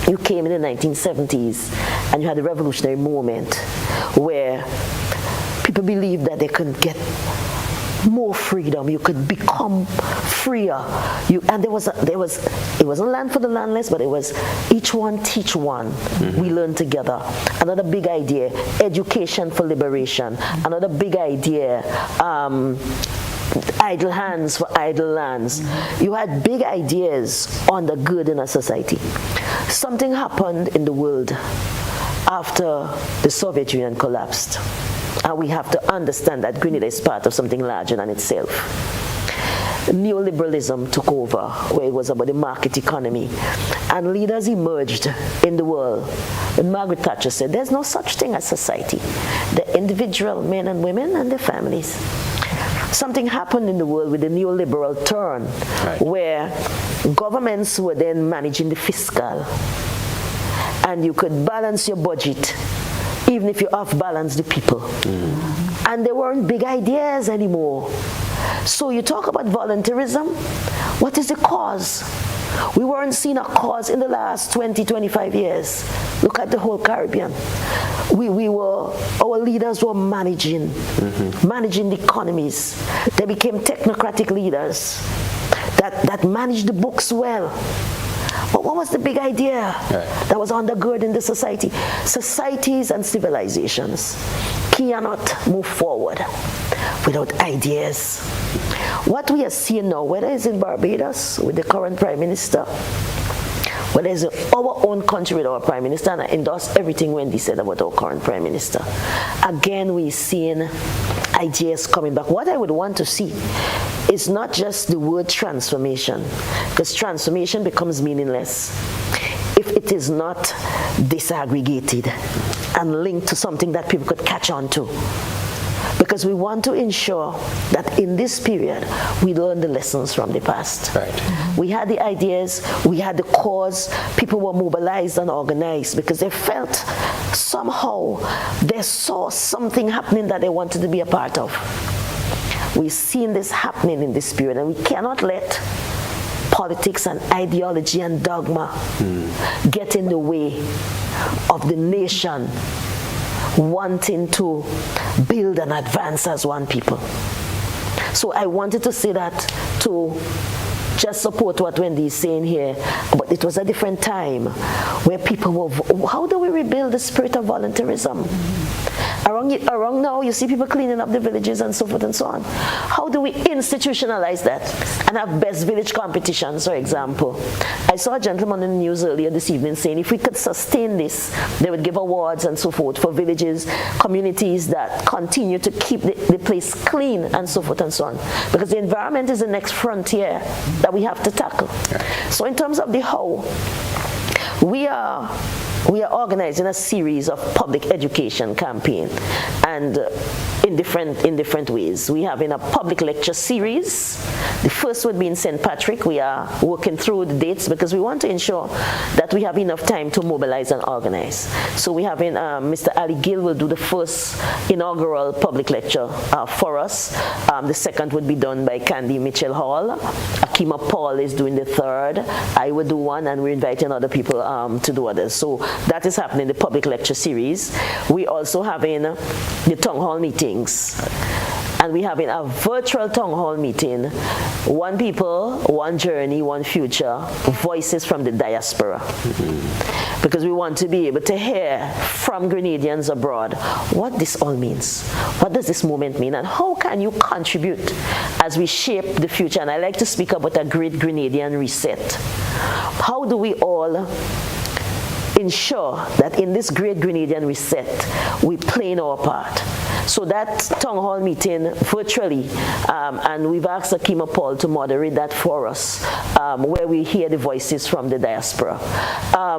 You came in the 1970s and you had the revolutionary moment where people believed that they could get more freedom, you could become freer. And it wasn't land for the landless, but it was each one teach one. We learn together. Another big idea, education for liberation. Another big idea, idle hands for idle lands. You had big ideas on the good in a society. Something happened in the world after the Soviet Union collapsed. And we have to understand that Grenada is part of something larger than itself. Neoliberalism took over, where it was about the market economy. And leaders emerged in the world. And Margaret Thatcher said, there's no such thing as society. The individual men and women and their families. Something happened in the world with the neoliberal turn, where governments were then managing the fiscal. And you could balance your budget even if you off-balance the people. And there weren't big ideas anymore. So you talk about voluntarism, what is the cause? We weren't seeing a cause in the last 20, 25 years. Look at the whole Caribbean. Our leaders were managing the economies. They became technocratic leaders that managed the books well. But what was the big idea that was undergirding the society? Societies and civilizations cannot move forward without ideas. What we are seeing now, whether it's in Barbados with the current Prime Minister, whether it's in our own country with our Prime Minister, and I endorse everything Wendy said about our current Prime Minister, again we're seeing ideas coming back. What I would want to see is not just the word transformation, because transformation becomes meaningless if it is not disaggregated and linked to something that people could catch on to. Because we want to ensure that in this period, we learn the lessons from the past. We had the ideas, we had the cause, people were mobilized and organized because they felt somehow they saw something happening that they wanted to be a part of. We've seen this happening in this period, and we cannot let politics and ideology and dogma get in the way of the nation wanting to build and advance as one people. So I wanted to say that to just support what Wendy is saying here, but it was a different time where people were, how do we rebuild the spirit of voluntarism? Around now, you see people cleaning up the villages and so forth and so on. How do we institutionalize that and have best village competitions, for example? I saw a gentleman in the news earlier this evening saying if we could sustain this, they would give awards and so forth for villages, communities that continue to keep the place clean and so forth and so on. Because the environment is the next frontier that we have to tackle. So in terms of the how, we are organizing a series of public education campaign, and in different ways. We have in a public lecture series. The first would be in St. Patrick. We are working through the dates because we want to ensure that we have enough time to mobilize and organize. So we have in Mr. Ali Gill will do the first inaugural public lecture for us. The second would be done by Candy Mitchell Hall. Akima Paul is doing the third. I will do one, and we're inviting other people to do others. So that is happening in the public lecture series. We also having the town hall meetings. And we having a virtual town hall meeting, one people, one journey, one future, voices from the diaspora. Because we want to be able to hear from Grenadians abroad what this all means. What does this moment mean? And how can you contribute as we shape the future? And I like to speak about a great Grenadian reset. How do we all ensure that in this great Grenadian reset, we play our part? So that town hall meeting virtually, and we've asked Akima Paul to moderate that for us, where we hear the voices from the diaspora.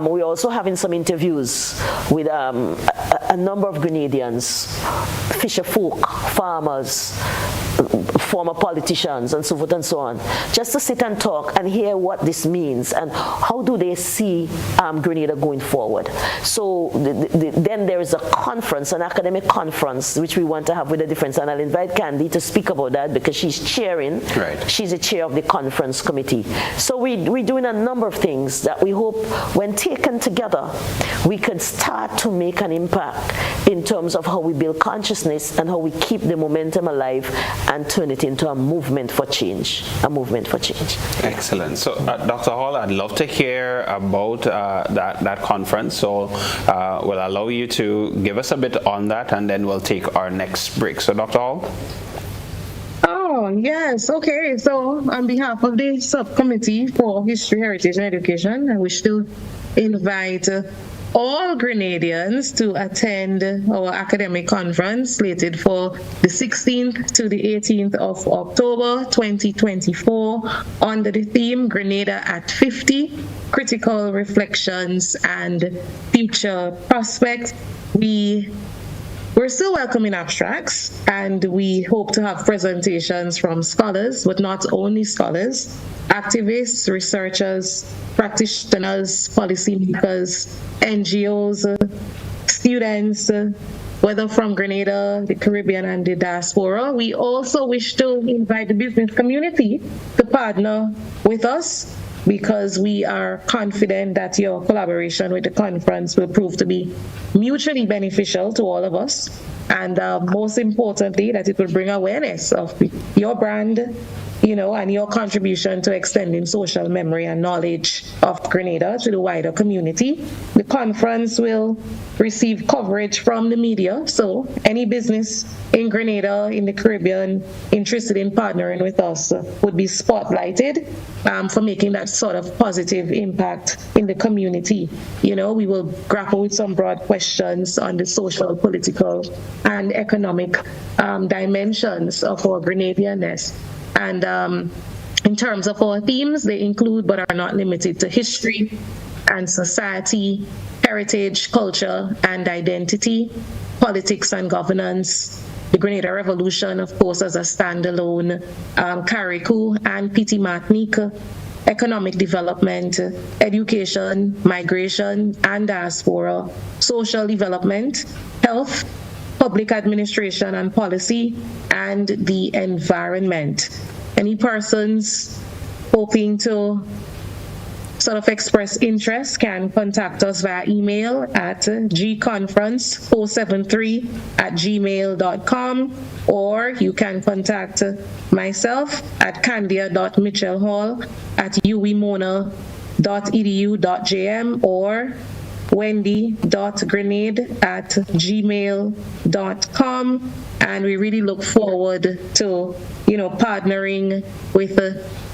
We're also having some interviews with a number of Grenadians, fisher folk, farmers, former politicians and so forth and so on, just to sit and talk and hear what this means and how do they see Grenada going forward. So then there is a conference, an academic conference, which we want to have with the difference, and I'll invite Candy to speak about that because she's chairing. Right. She's the chair of the conference committee. So we're doing a number of things that we hope, when taken together, we could start to make an impact in terms of how we build consciousness and how we keep the momentum alive and turn it into a movement for change. A movement for change. Excellent. So, Dr. Hall, I'd love to hear about that conference. So, we'll allow you to give us a bit on that, and then we'll take our next break. So, Dr. Hall? Oh, yes. Okay. So, on behalf of the Subcommittee for History, Heritage, and Education, I wish to invite all Grenadians to attend our academic conference slated for the 16th to the 18th of October 2024 under the theme Grenada at 50, Critical Reflections and Future Prospects. We're still welcoming abstracts, and we hope to have presentations from scholars, but not only scholars, activists, researchers, practitioners, policymakers, NGOs, students, whether from Grenada, the Caribbean, and the diaspora. We also wish to invite the business community to partner with us, because we are confident that your collaboration with the conference will prove to be mutually beneficial to all of us. And most importantly, that it will bring awareness of your brand, and your contribution to extending social memory and knowledge of Grenada to the wider community. The conference will receive coverage from the media, so any business in Grenada, in the Caribbean, interested in partnering with us would be spotlighted for making that sort of positive impact in the community. We will grapple with some broad questions on the social, political, and economic dimensions of our Grenadianness. And in terms of our themes, they include but are not limited to history and society, heritage, culture and identity, politics and governance, the Grenada Revolution, of course, as a standalone, Carriacou and Petit Martinique, economic development, education, migration and diaspora, social development, health, public administration and policy, and the environment. Any persons hoping to sort of express interest can contact us via email at gconference473@gmail.com, or you can contact myself at candia.mitchellhall@uwimona.edu.jm or wendy.grenade@gmail.com, and we really look forward to partnering with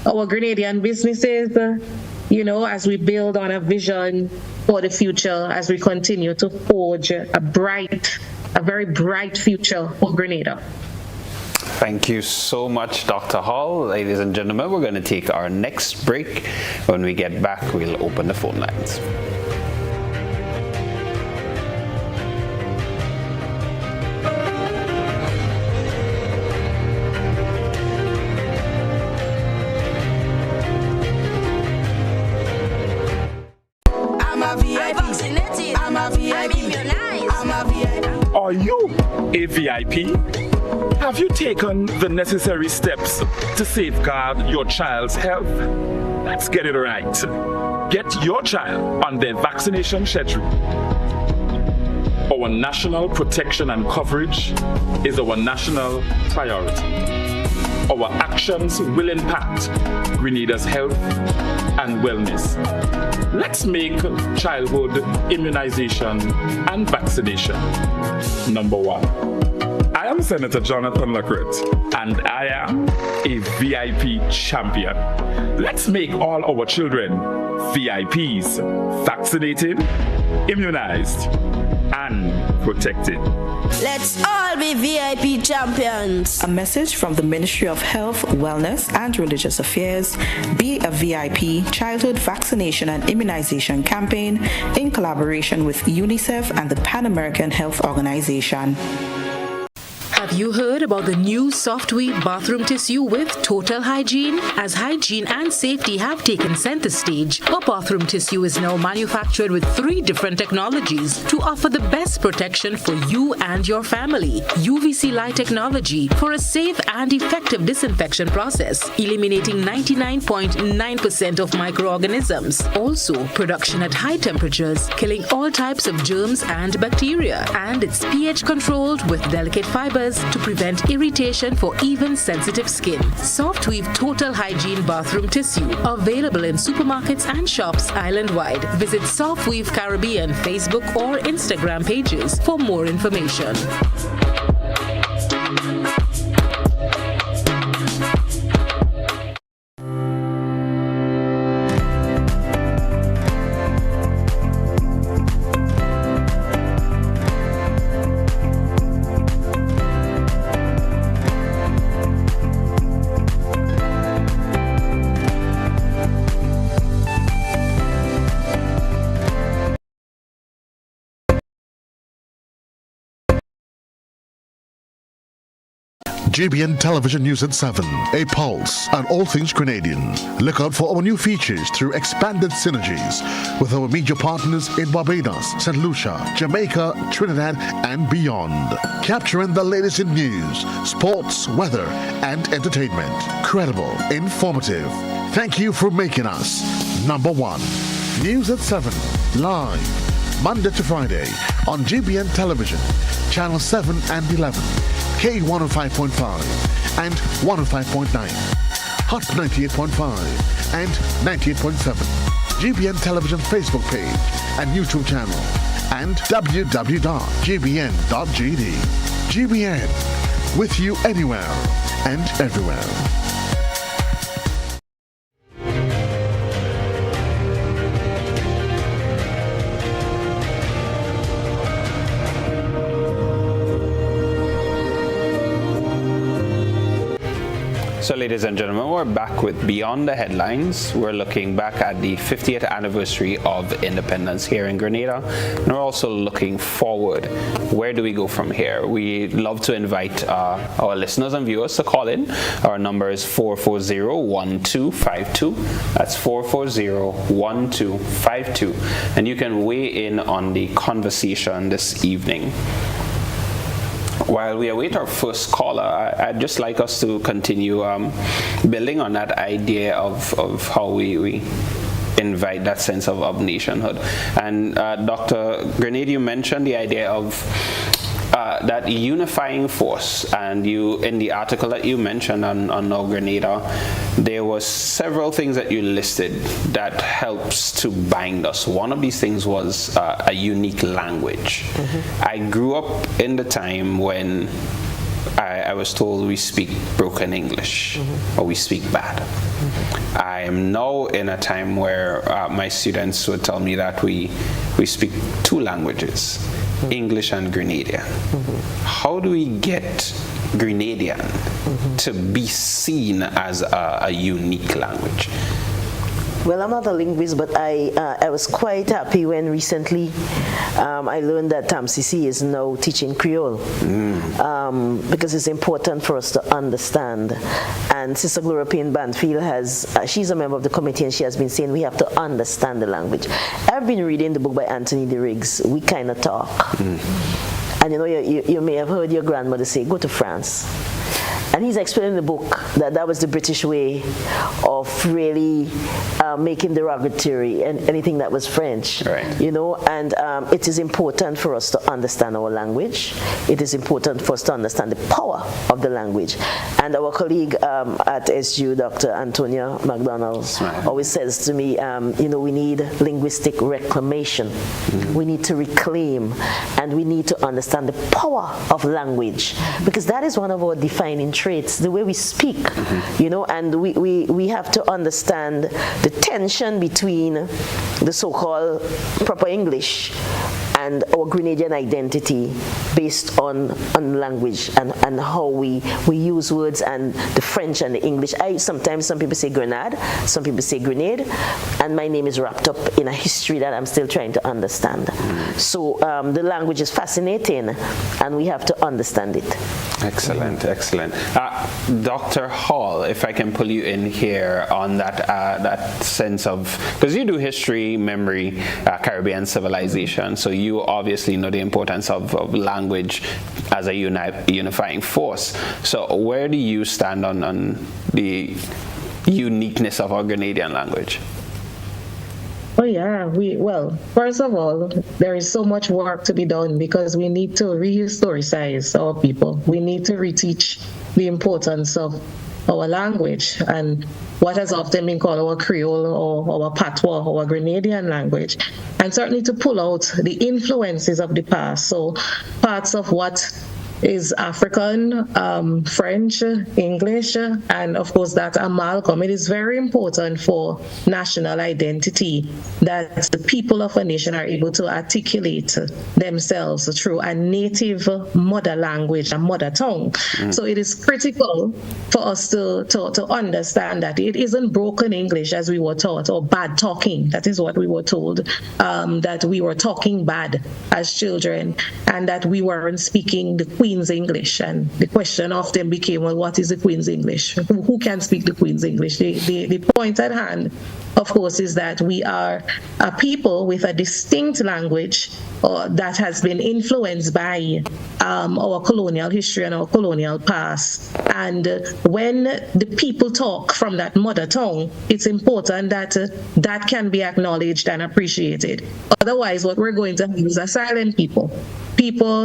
our Grenadian businesses as we build on a vision for the future, as we continue to forge a very bright future for Grenada. Thank you so much, Dr. Hall. Ladies and gentlemen, we're going to take our next break. When we get back, we'll open the phone lines. Are you a VIP? Have you taken the necessary steps to safeguard your child's health? Let's get it right. Get your child on their vaccination schedule. Our national protection and coverage is our national priority. Our actions will impact Grenada's health and wellness. Let's make childhood immunization and vaccination number one. I am Senator Jonathan Lacroix, and I am a VIP champion. Let's make all our children VIPs, vaccinated, immunized, and protected. Let's all be VIP champions. A message from the Ministry of Health, Wellness and Religious Affairs, Be a VIP Childhood Vaccination and Immunization Campaign in collaboration with UNICEF and the Pan American Health Organization. Have you heard about the new Softweave bathroom tissue with total hygiene? As hygiene and safety have taken center stage, our bathroom tissue is now manufactured with 3 different technologies to offer the best protection for you and your family. UVC light technology for a safe and effective disinfection process, eliminating 99.9% of microorganisms. Also, production at high temperatures, killing all types of germs and bacteria. And it's pH controlled with delicate fibers to prevent irritation for even sensitive skin. Softweave Total Hygiene Bathroom Tissue. Available in supermarkets and shops island-wide. Visit Softweave Caribbean Facebook or Instagram pages for more information. GBN Television News at 7, a pulse on all things Grenadian. Look out for our new features through expanded synergies with our media partners in Barbados, St. Lucia, Jamaica, Trinidad, and beyond. Capturing the latest in news, sports, weather, and entertainment. Credible, informative. Thank you for making us number 1. News at 7, live, Monday to Friday on GBN Television, Channel 7 and 11. K105.5 and 105.9, Hot 98.5 and 98.7, GBN Television Facebook page and YouTube channel, and www.gbn.gd. GBN, with you anywhere and everywhere. So ladies and gentlemen, we're back with Beyond the Headlines. We're looking back at the 50th anniversary of independence here in Grenada. And we're also looking forward. Where do we go from here? We love to invite our listeners and viewers to call in. Our number is 440-1252. That's 440-1252. And you can weigh in on the conversation this evening. While we await our first caller, I'd just like us to continue building on that idea of how we invite that sense of nationhood. And Dr. Grenade, you mentioned the idea of that unifying force, and you, in the article that you mentioned on Now Grenada, there was several things that you listed that helps to bind us. One of these things was a unique language. Mm-hmm. I grew up in the time when I was told we speak broken English, mm-hmm. or we speak bad. Mm-hmm. I am now in a time where my students would tell me that we speak 2 languages, mm-hmm. English and Grenadian. Mm-hmm. How do we get Grenadian mm-hmm. to be seen as a unique language? Well, I'm not a linguist, but I was quite happy when recently I learned that TAMCC is now teaching Creole, because it's important for us to understand. And Sister Gloria Payne Banfield she's a member of the committee, and she has been saying we have to understand the language. I've been reading the book by Anthony de Riggs, We Kinda Talk. And you know, you may have heard your grandmother say, go to France. And he's explaining in the book that was the British way of really making derogatory and anything that was French, right. You know, and it is important for us to understand our language. It is important for us to understand the power of the language. And our colleague at SU, Dr. Antonia McDonald, always says to me, you know, we need linguistic reclamation. Mm-hmm. We need to reclaim, and we need to understand the power of language, because that is one of our defining traits, the way we speak, mm-hmm. you know, and we have to understand the tension between the so-called proper English and our Grenadian identity based on language and how we use words, and the French and the English. Sometimes some people say grenade, some people say grenade, and my name is wrapped up in a history that I'm still trying to understand. So the language is fascinating, and we have to understand it. Excellent, excellent. Dr. Hall, if I can pull you in here on that sense of, because you do history, memory, Caribbean civilization, so you obviously know the importance of language as a unifying force. So where do you stand on the uniqueness of our Grenadian language? Oh yeah, first of all, there is so much work to be done because we need to rehistoricize our people. We need to reteach the importance of our language and what has often been called our Creole or our Patois, our Grenadian language, and certainly to pull out the influences of the past. So parts of what is African, French, English, and of course that amalgam. It is very important for national identity that the people of a nation are able to articulate themselves through a native mother language, a mother tongue. So it is critical for us to understand that it isn't broken English as we were taught, or bad talking. That is what we were told, that we were talking bad as children, and that we weren't speaking the Queen's English. And the question often became, well, what is the Queen's English? Who can speak the Queen's English? The point at hand, of course, is that we are a people with a distinct language that has been influenced by our colonial history and our colonial past. And when the people talk from that mother tongue, it's important that that can be acknowledged and appreciated. Otherwise, what we're going to have is a silent people.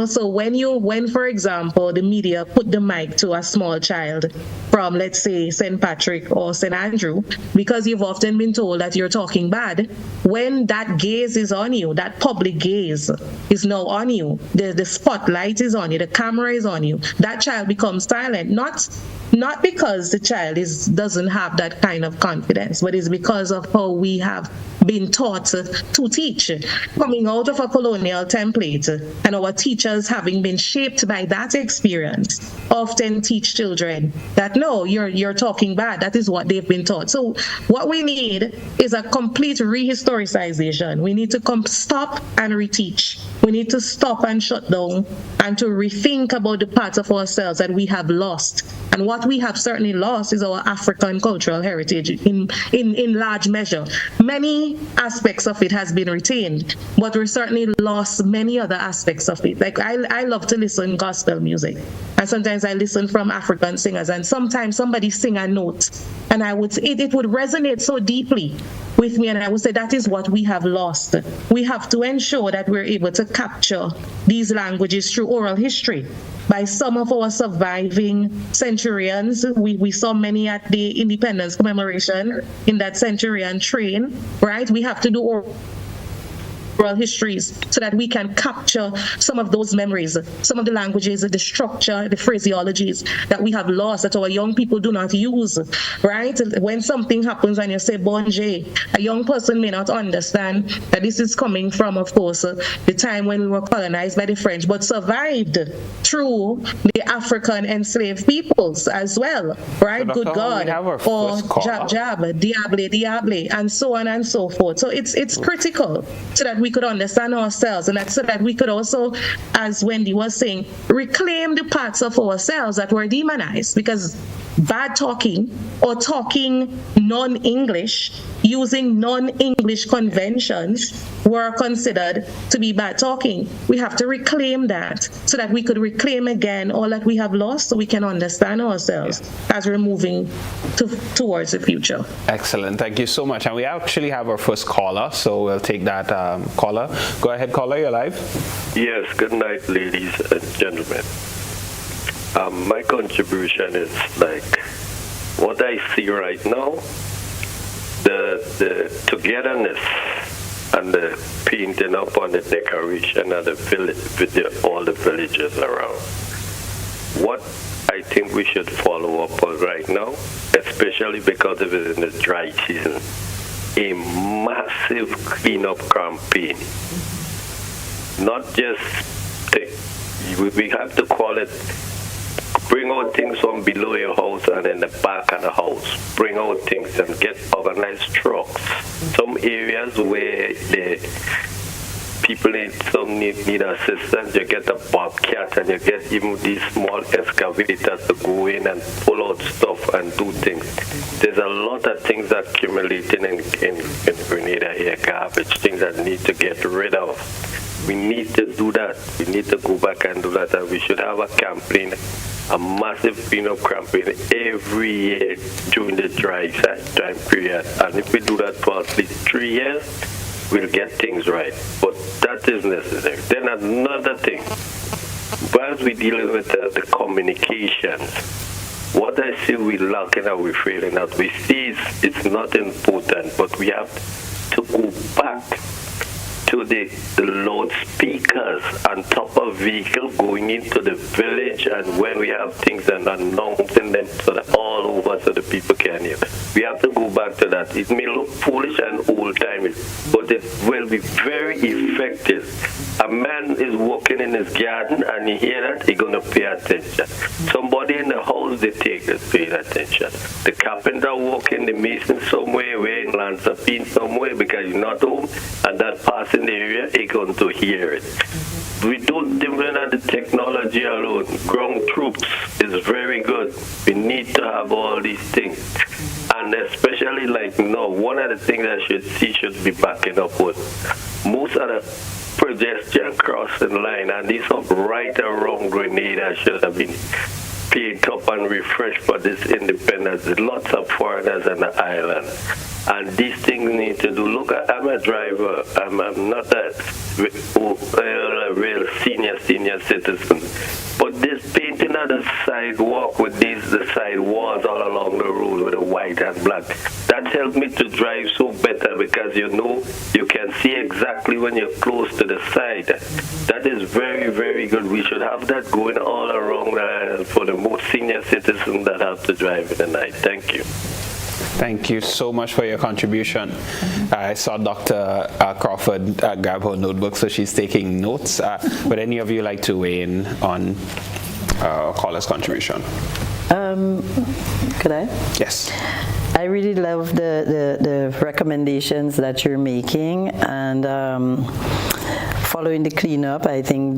So when, for example, the media put the mic to a small child from, let's say, St. Patrick or St. Andrew, because you've often been told that you're talking bad, when that gaze is on you, that public gaze is now on you, the spotlight is on you, the camera is on you, that child becomes silent, not because the child doesn't have that kind of confidence, but it's because of how we have been taught to teach, coming out of a colonial template, and our teachers, having been shaped by that experience, often teach children that no, you're talking bad. That is what they've been taught. So what we need is a complete rehistoricization. We need to stop and reteach. We need to stop and shut down and to rethink about the parts of ourselves that we have lost. And what we have certainly lost is our African cultural heritage in large measure. Many aspects of it has been retained, but we certainly lost many other aspects of it. Like I love to listen gospel music, and sometimes I listen from African singers, and sometimes somebody sing a note, and it would resonate so deeply with me, and I would say that is what we have lost. We have to ensure that we're able to capture these languages through oral history. By some of our surviving centurions, we saw many at the independence commemoration in that centurion train, right? We have to do oral histories so that we can capture some of those memories, some of the languages, the structure, the phraseologies that we have lost, that our young people do not use, right? When something happens and you say bonjour, a young person may not understand that this is coming from, of course, the time when we were colonized by the French, but survived through the African enslaved peoples as well, right? So Good God, or jab, diable, and so on and so forth. So it's critical so that we could understand ourselves, and so that we could also, as Wendy was saying, reclaim the parts of ourselves that were demonized, because bad talking or talking non-English, using non-English conventions were considered to be bad talking. We have to reclaim that so that we could reclaim again all that we have lost, so we can understand ourselves as we're moving towards the future. Excellent. Thank you so much. And we actually have our first caller, so we'll take that caller. Go ahead, caller, you're live. Yes, good night, ladies and gentlemen. My contribution is like what I see right now, the togetherness and the painting up on the decoration of the village, with all the villages around. What I think we should follow up on right now, especially because it is in the dry season, a massive cleanup campaign. not just we have to call it, bring out things from below your house and in the back of the house. Bring out things and get organized trucks. Some areas where the people need assistance, you get a bobcat and you get even these small excavators to go in and pull out stuff and do things. There's a lot of things that accumulating in Grenada here, garbage, things that need to get rid of. We need to do that. We need to go back and do that. And we should have a campaign, a massive cleanup campaign every year during the dry time period. And if we do that for at least 3 years, we'll get things right. But that is necessary. Then another thing, whilst we're dealing with the communications, what I see we're lacking and we're failing at, we see it's not important, but we have to go back to the loudspeakers on top of vehicles going into the village, and when we have things and announcing them so that all over so the people can hear. We have to go back to that. It may look foolish and old-timey, but it will be very effective. A man is walking in his garden and he hear that, he's going to pay attention. Somebody in the house, they take it, pay attention. The carpenter walking, the mason somewhere, wearing landscaping somewhere because he's not home, and that passing the area, he's going to hear it. We don't depend on the technology alone. Ground troops is very good. We need to have all these things. And especially one of the things I should be backing up with. Most of the pedestrian crossing line, and these up right around Grenada should have been paid up and refreshed for this independence. There's lots of foreigners on the island. And these things need to do. Look, I'm a driver. I'm not a real senior citizen. But this painting of the sidewalk with the side walls all along the road with the white and black, that helped me to drive so better because you can see exactly when you're close to the side. That is very, very good. We should have that going all around the island for the most senior citizens that have to drive in the night. Thank you. Thank you so much for your contribution. I saw Dr. Crawford grab her notebook, so she's taking notes. Would any of you like to weigh in on caller's contribution? Could I? Yes. I really love the recommendations that you're making, and following the cleanup, I think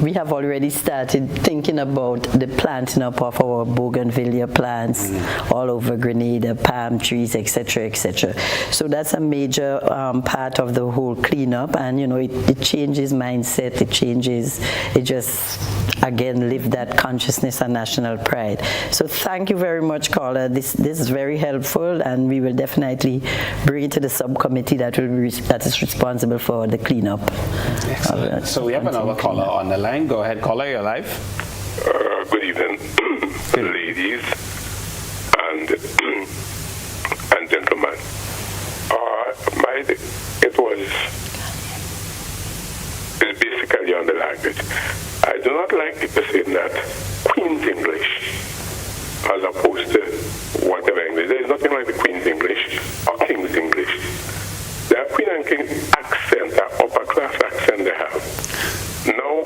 we have already started thinking about the planting up of our bougainvillea plants all over Grenada, palm trees, etc., etc. So that's a major part of the whole cleanup, and it changes mindset. It just again live that consciousness and national pride. So thank you very much, caller. This is very helpful, and we will definitely bring it to the subcommittee that is responsible for the cleanup. Excellent. So we have another caller on the line. Go ahead, caller. You're live. Good evening, ladies and gentlemen. It's basically on the language. I do not like people saying that Queen's English as opposed to whatever English. There is nothing like the Queen's English or King's English. The Queen and King accent, the upper class accent they have. Now,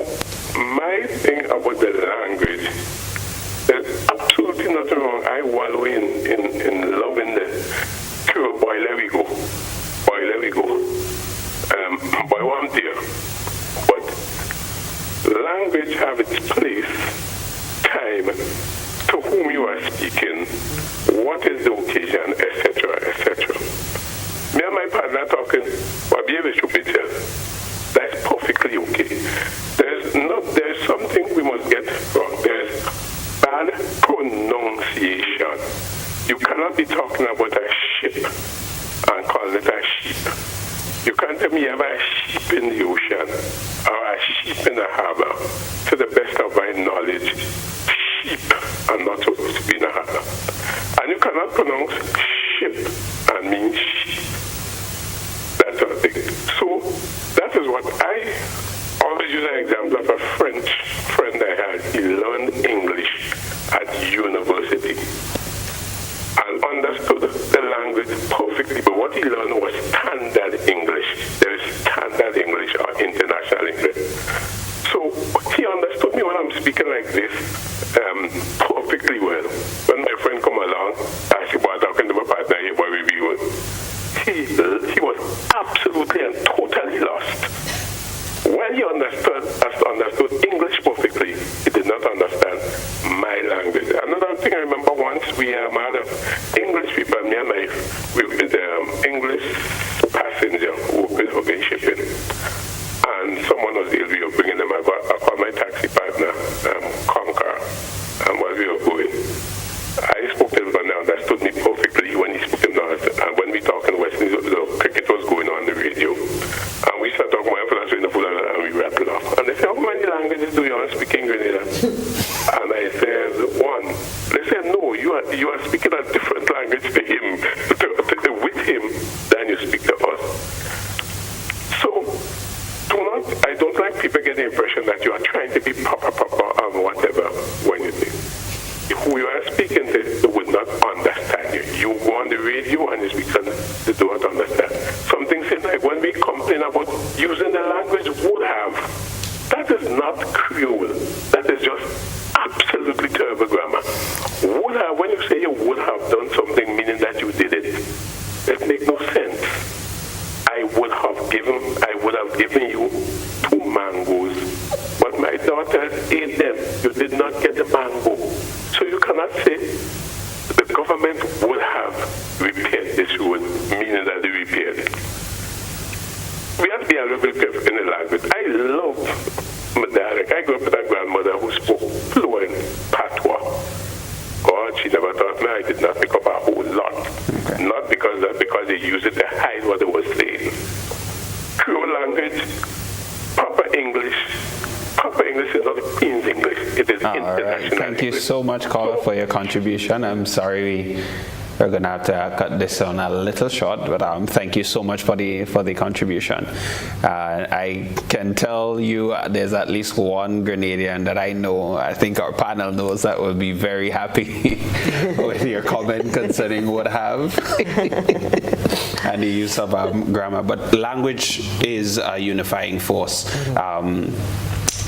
my thing about the language, there's absolutely nothing wrong. I wallow in loving the pure boy, let we go. Boy, one dear. But language have its place, time, to whom you are speaking, what is the occasion, etc., etc. Me and my partner talking, but be able to be there. That's perfectly okay. There's something we must get wrong. There's bad pronunciation. You cannot be talking about a ship and calling it a sheep. You can't tell me you have a sheep in the ocean or a sheep in the harbor. To the best of my knowledge, sheep are not supposed to be in the harbor. And you cannot pronounce ship and mean sheep. That sort of thing. So that is what I always use an example of a French friend I had. He learned English at university and understood the language perfectly, but what he learned was standard English. There is standard English. speaking like this perfectly well. When my friend come along, I said, well, talking to my partner here, what we doing? He was absolutely and totally lost. When he understood English perfectly, he did not understand my language. Another thing I remember once, we had English people, me and we were the English passenger who were going shipping. And someone was ill, we were bringing them. I called my taxi partner, Conquer, and while we were going, I spoke to him and they understood me perfectly when he spoke to him. And when we talked in West Indies, the cricket was going on the radio. And we started talking about philosophy in the food and we rattled off. And they said, how many languages do you want to speak in Grenada? And I said, one. They said, no, you are speaking a different language to him, with him, than you speak to us. So, I don't like people get the impression that you are trying to be papa and whatever when you do. Who you are speaking to, they would not understand you. You go on the radio and you speak to them, they do not understand. Something seems like when we complain about using the language would have, that is not cruel. That is just absolutely terrible grammar. Would have, when you say you would have done something, meaning that you did it, it makes no sense. I would have given you 2 mangoes, but my daughter ate them. You did not get the mango. So you cannot say the government would have repaired this road, meaning that they repaired it. We have to be a little bit careful in the language. I love Madarik. I grew up with a grandmother who spoke fluent patois. God, she never taught me. I did not pick up a whole lot. Okay. Not because they used it to hide what they were saying. Pure language, proper English. Proper English is not the Queen's English. It is international. Right. Thank you so much, caller, for your contribution. I'm sorry we're going to have to cut this on a little short, but thank you so much for the contribution. I can tell you there's at least one Grenadian that I know, I think our panel knows, that will be very happy with your comment concerning would have and the use of grammar. But language is a unifying force.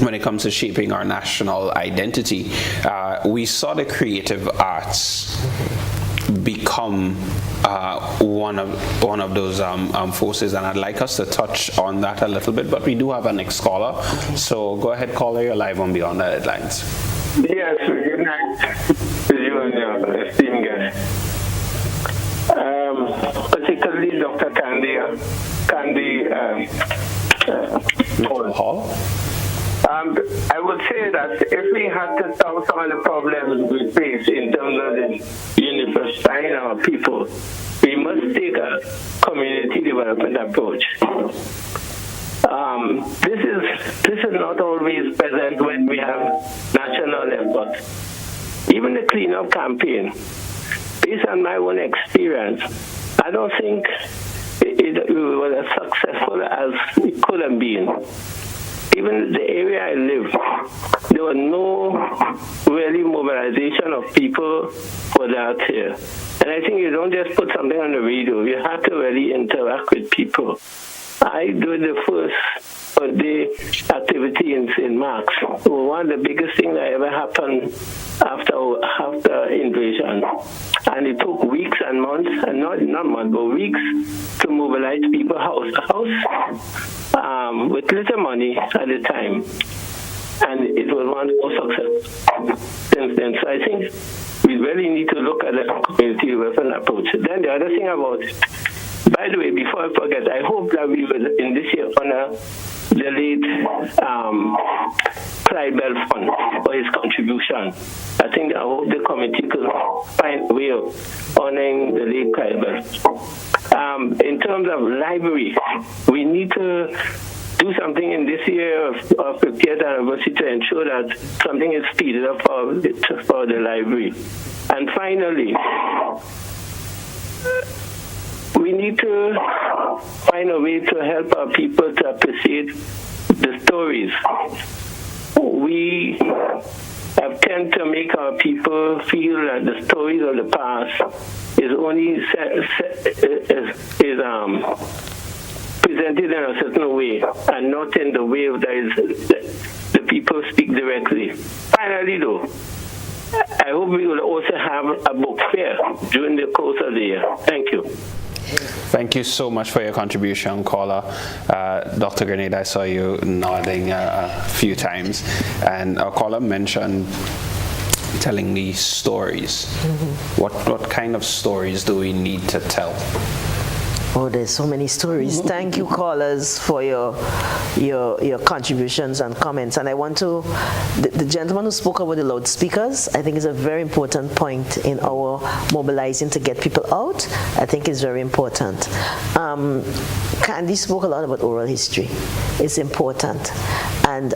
When it comes to shaping our national identity, we saw the creative arts become one of those forces, and I'd like us to touch on that a little bit, but we do have a next caller, so go ahead, caller, you're live on Beyond the Headlines. Yes, good night to you and your esteemed guest. Particularly Dr. Candy Hall. I would say that if we had to solve some of the problems we face in terms of the unifying our people, we must take a community development approach. This is not always present when we have national efforts. Even the cleanup campaign, based on my own experience, I don't think it was as successful as it could have been. Even the area I live, there was no really mobilization of people for that here. And I think you don't just put something on the radio, you have to really interact with people. I did the first birthday activity in St. Mark's. One of the biggest things that ever happened after invasion. And it took weeks and months, and not months, but weeks to mobilize people house to house with little money at the time. And it was one more success since then. So I think we really need to look at the community development approach. Then the other thing about, by the way, before I forget, I hope that we will in this year honor the late Clyde Bell Fund for his contribution. I hope the committee could find a way of honoring the late Clyde Bell. In terms of library, we need to do something in this year of the 50th anniversary to ensure that something is speeded up for the library. And finally, we need to find a way to help our people to appreciate the stories. We have tend to make our people feel that the stories of the past is only presented in a certain way and not in the way that the people speak directly. Particularly though, I hope we will also have a book fair during the course of the year. Thank you. Thank you so much for your contribution, caller. Dr. Grenada, I saw you nodding a few times, and our caller mentioned telling these stories. What kind of stories do we need to tell? Oh, there's so many stories. Thank you, callers, for your contributions and comments. And I want to, the gentleman who spoke about the loudspeakers, I think is a very important point in our mobilizing to get people out. I think it's very important. Candy spoke a lot about oral history. It's important. And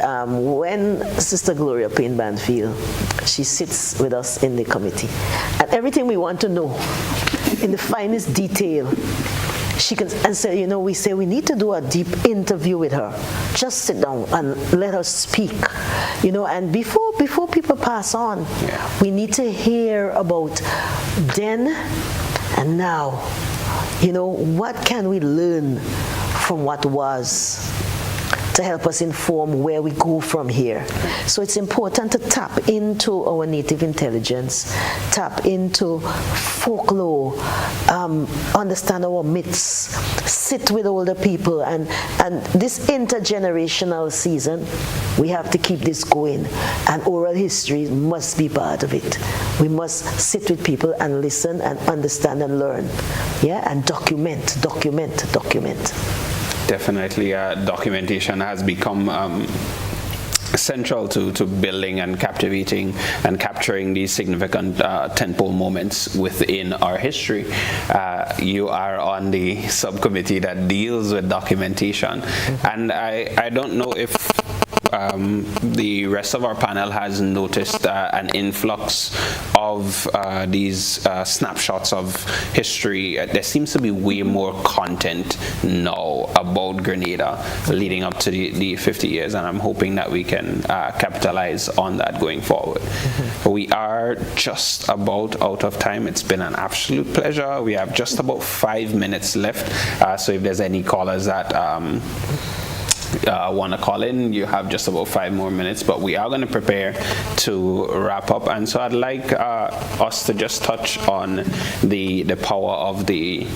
when Sister Gloria Payne Banfield, she sits with us in the committee, and everything we want to know in the finest detail, she can, and say, you know, we say we need to do a deep interview with her. Just sit down and let her speak, you know. And before people pass on, we need to hear about then and now. You know, what can we learn from what was, to help us inform where we go from here. So it's important to tap into our native intelligence, tap into folklore, understand our myths, sit with older people, and this intergenerational season, we have to keep this going, and oral history must be part of it. We must sit with people and listen and understand and learn, and document. Definitely, documentation has become central to building and captivating and capturing these significant tentpole moments within our history. You are on the subcommittee that deals with documentation, and I don't know if the rest of our panel has noticed an influx of these snapshots of history. There seems to be way more content now about Grenada leading up to the 50 years, and I'm hoping that we can capitalize on that going forward. We are just about out of time. It's been an absolute pleasure. We have just about 5 minutes left, so if there's any callers that want to call in, you have just about 5 more minutes, but we are going to prepare to wrap up. And so I'd like us to just touch on the power of the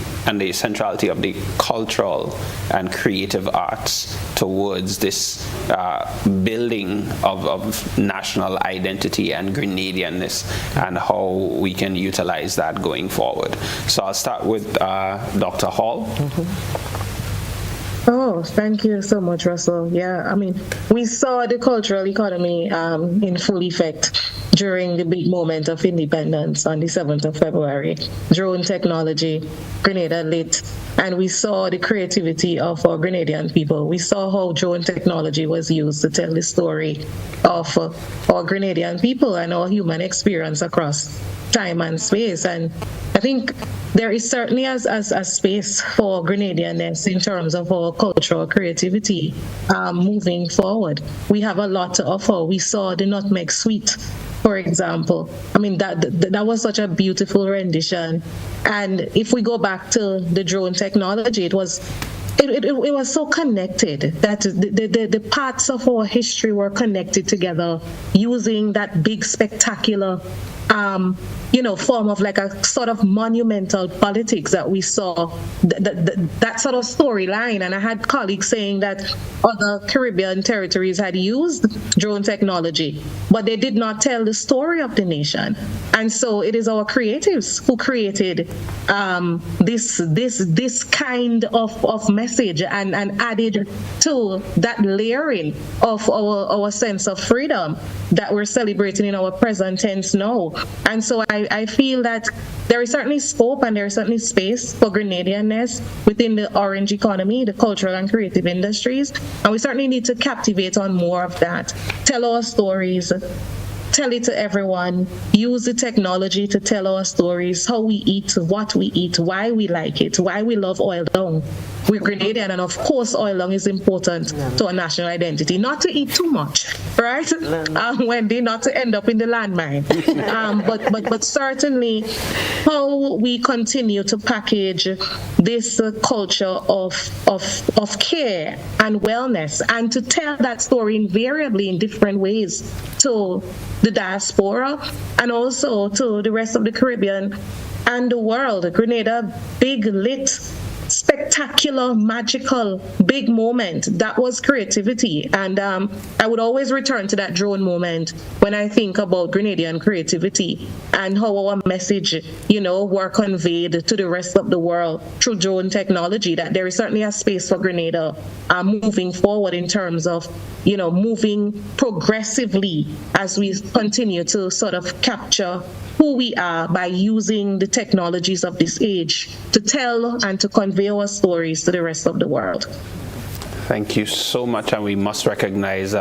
centrality of the cultural and creative arts towards this building of national identity and Grenadianness, and how we can utilize that going forward. So I'll start with Dr. Hall. Oh, thank you so much, Russell. Yeah, I mean, we saw the cultural economy in full effect during the big moment of independence on the 7th of February. Drone technology, Grenada lit, and we saw the creativity of our Grenadian people. We saw how drone technology was used to tell the story of our Grenadian people and our human experience across time and space. And I think there is certainly a space for Grenadianness in terms of our cultural creativity moving forward. We have a lot to offer. We saw the nutmeg sweet, for example. I mean, that was such a beautiful rendition. And if we go back to the drone technology, it was so connected that the parts of our history were connected together using that big spectacular form of like a sort of monumental politics that we saw, that sort of storyline. And I had colleagues saying that other Caribbean territories had used drone technology, but they did not tell the story of the nation. And so it is our creatives who created this kind of message and added to that layering of our sense of freedom that we're celebrating in our present tense now. And so I feel that there is certainly scope and there is certainly space for Grenadianness within the orange economy, the cultural and creative industries. And we certainly need to captivate on more of that. Tell our stories. Tell it to everyone. Use the technology to tell our stories, how we eat, what we eat, why we like it, why we love oil down. we're Grenadian, and of course oil lung is important to our national identity. Not to eat too much, right? Wendy, not to end up in the landmine. But certainly how we continue to package this culture of care and wellness, and to tell that story invariably in different ways to the diaspora and also to the rest of the Caribbean and the world. Grenada, big, lit, spectacular, magical, big moment. That was creativity. And I would always return to that drone moment when I think about Grenadian creativity and how our message, were conveyed to the rest of the world through drone technology, that there is certainly a space for Grenada moving forward in terms of, moving progressively as we continue to sort of capture who we are by using the technologies of this age to tell and to convey our stories to the rest of the world. Thank you so much, and we must recognize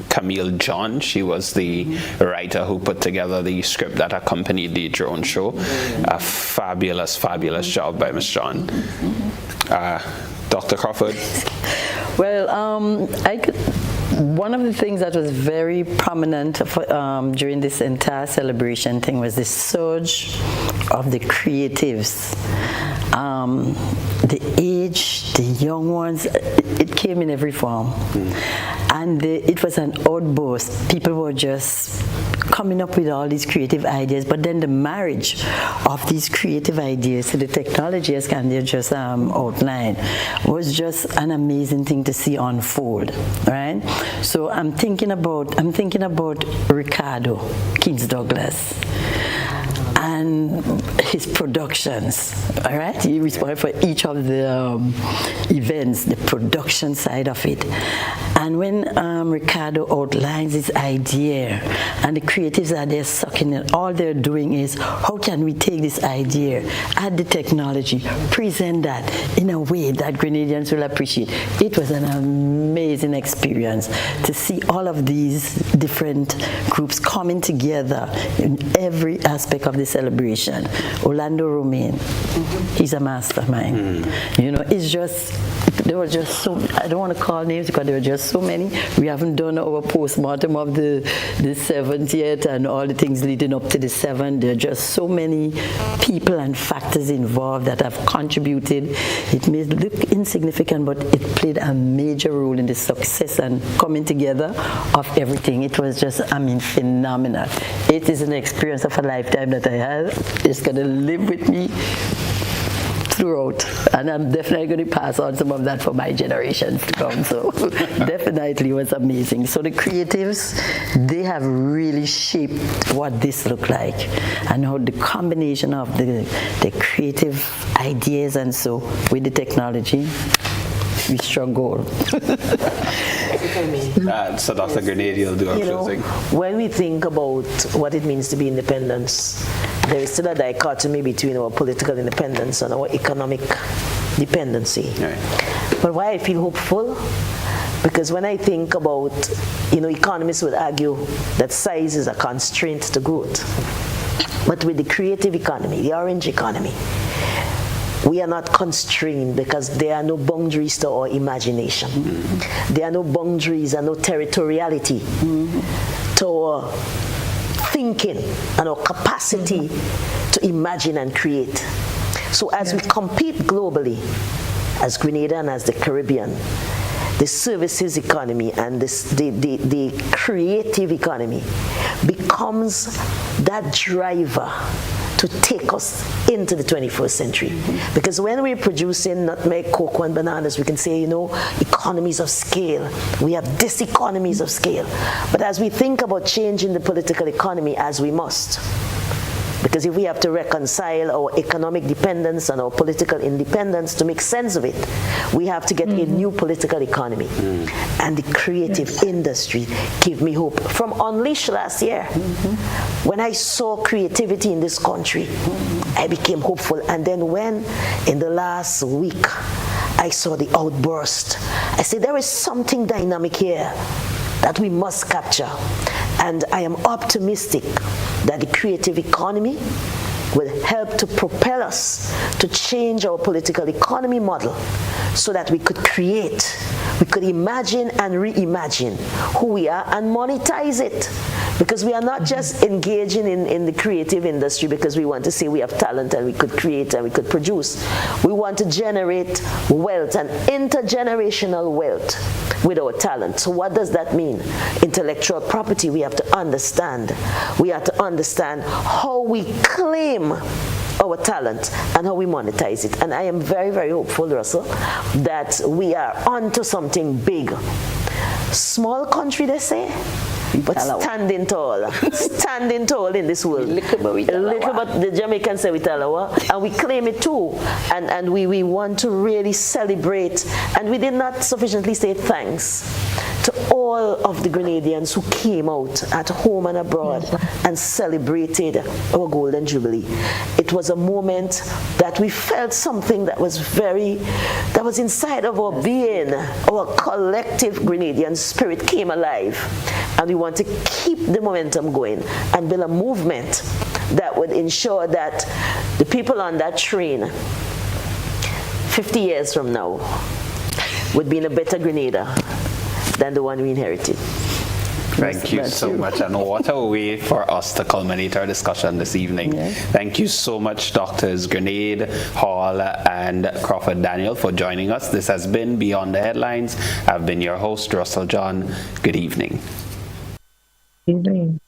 Camille John. She was the writer who put together the script that accompanied the drone show. A fabulous, fabulous job by Ms. John. Dr. Crawford? Well, one of the things that was very prominent during this entire celebration thing was the surge of the creatives. The age, the young ones, it came in every form. And it was an outburst. People were just coming up with all these creative ideas, but then the marriage of these creative ideas to the technology, as Candia just outlined, was just an amazing thing to see unfold, right? So I'm thinking about Ricardo Keynes Douglas and his productions, all right? He responded for each of the events, the production side of it. And when Ricardo outlines his idea and the creatives are there sucking it, all they're doing is, how can we take this idea, add the technology, present that in a way that Grenadians will appreciate. It was an amazing experience to see all of these different groups coming together in every aspect of the celebration. Orlando Romaine, he's a mastermind. It's just, there were just so, I don't want to call names because there were just so many. We haven't done our postmortem of the 7th yet and all the things leading up to the 7th. There are just so many people and factors involved that have contributed. It may look insignificant, but it played a major role in the success and coming together of everything. It was just, phenomenal. It is an experience of a lifetime that I had. It's going to live with me throughout, and I'm definitely going to pass on some of that for my generations to come. So definitely was amazing. So the creatives, they have really shaped what this looked like, and how the combination of the creative ideas and so with the technology, we struck gold. So Dr. Grenady will do our closing. When we think about what it means to be independent, there is still a dichotomy between our political independence and our economic dependency. Right. But why I feel hopeful? Because when I think about, economists would argue that size is a constraint to growth. But with the creative economy, the orange economy, we are not constrained because there are no boundaries to our imagination. Mm-hmm. There are no boundaries and no territoriality to our thinking and our capacity to imagine and create. So as we compete globally, as Grenada and as the Caribbean, the services economy and the creative economy becomes that driver to take us into the 21st century. Mm-hmm. Because when we're producing nutmeg, cocoa, and bananas, we can say, economies of scale. We have diseconomies of scale. But as we think about changing the political economy, as we must, because if we have to reconcile our economic dependence and our political independence to make sense of it, we have to get a new political economy. And the creative industry gave me hope. From Unleash last year, when I saw creativity in this country, I became hopeful. And then when, in the last week, I saw the outburst, I said, there is something dynamic here that we must capture. And I am optimistic that the creative economy will help to propel us to change our political economy model so that we could create, we could imagine and reimagine who we are and monetize it. Because we are not just engaging in the creative industry because we want to say we have talent and we could create and we could produce. We want to generate wealth and intergenerational wealth with our talent. So what does that mean? Intellectual property, we have to understand. We have to understand how we claim our talent and how we monetize it. And I am very, very hopeful, Russell, that we are onto something big. Small country, they say, but standing tall. Standing tall in this world. Little but the Jamaicans say we talawa, and we claim it too. And we want to really celebrate. And we did not sufficiently say thanks to all of the Grenadians who came out at home and abroad and celebrated our Golden Jubilee. It was a moment that we felt something that was inside of our being. Our collective Grenadian spirit came alive. And we want to keep the momentum going and build a movement that would ensure that the people on that train 50 years from now would be in a better Grenada than the one we inherited. Thank you so much, and what a way for us to culminate our discussion this evening. Yeah. Thank you so much, Doctors Grenade, Hall, and Crawford Daniel, for joining us. This has been Beyond the Headlines. I've been your host, Russell John. Good evening. Good evening.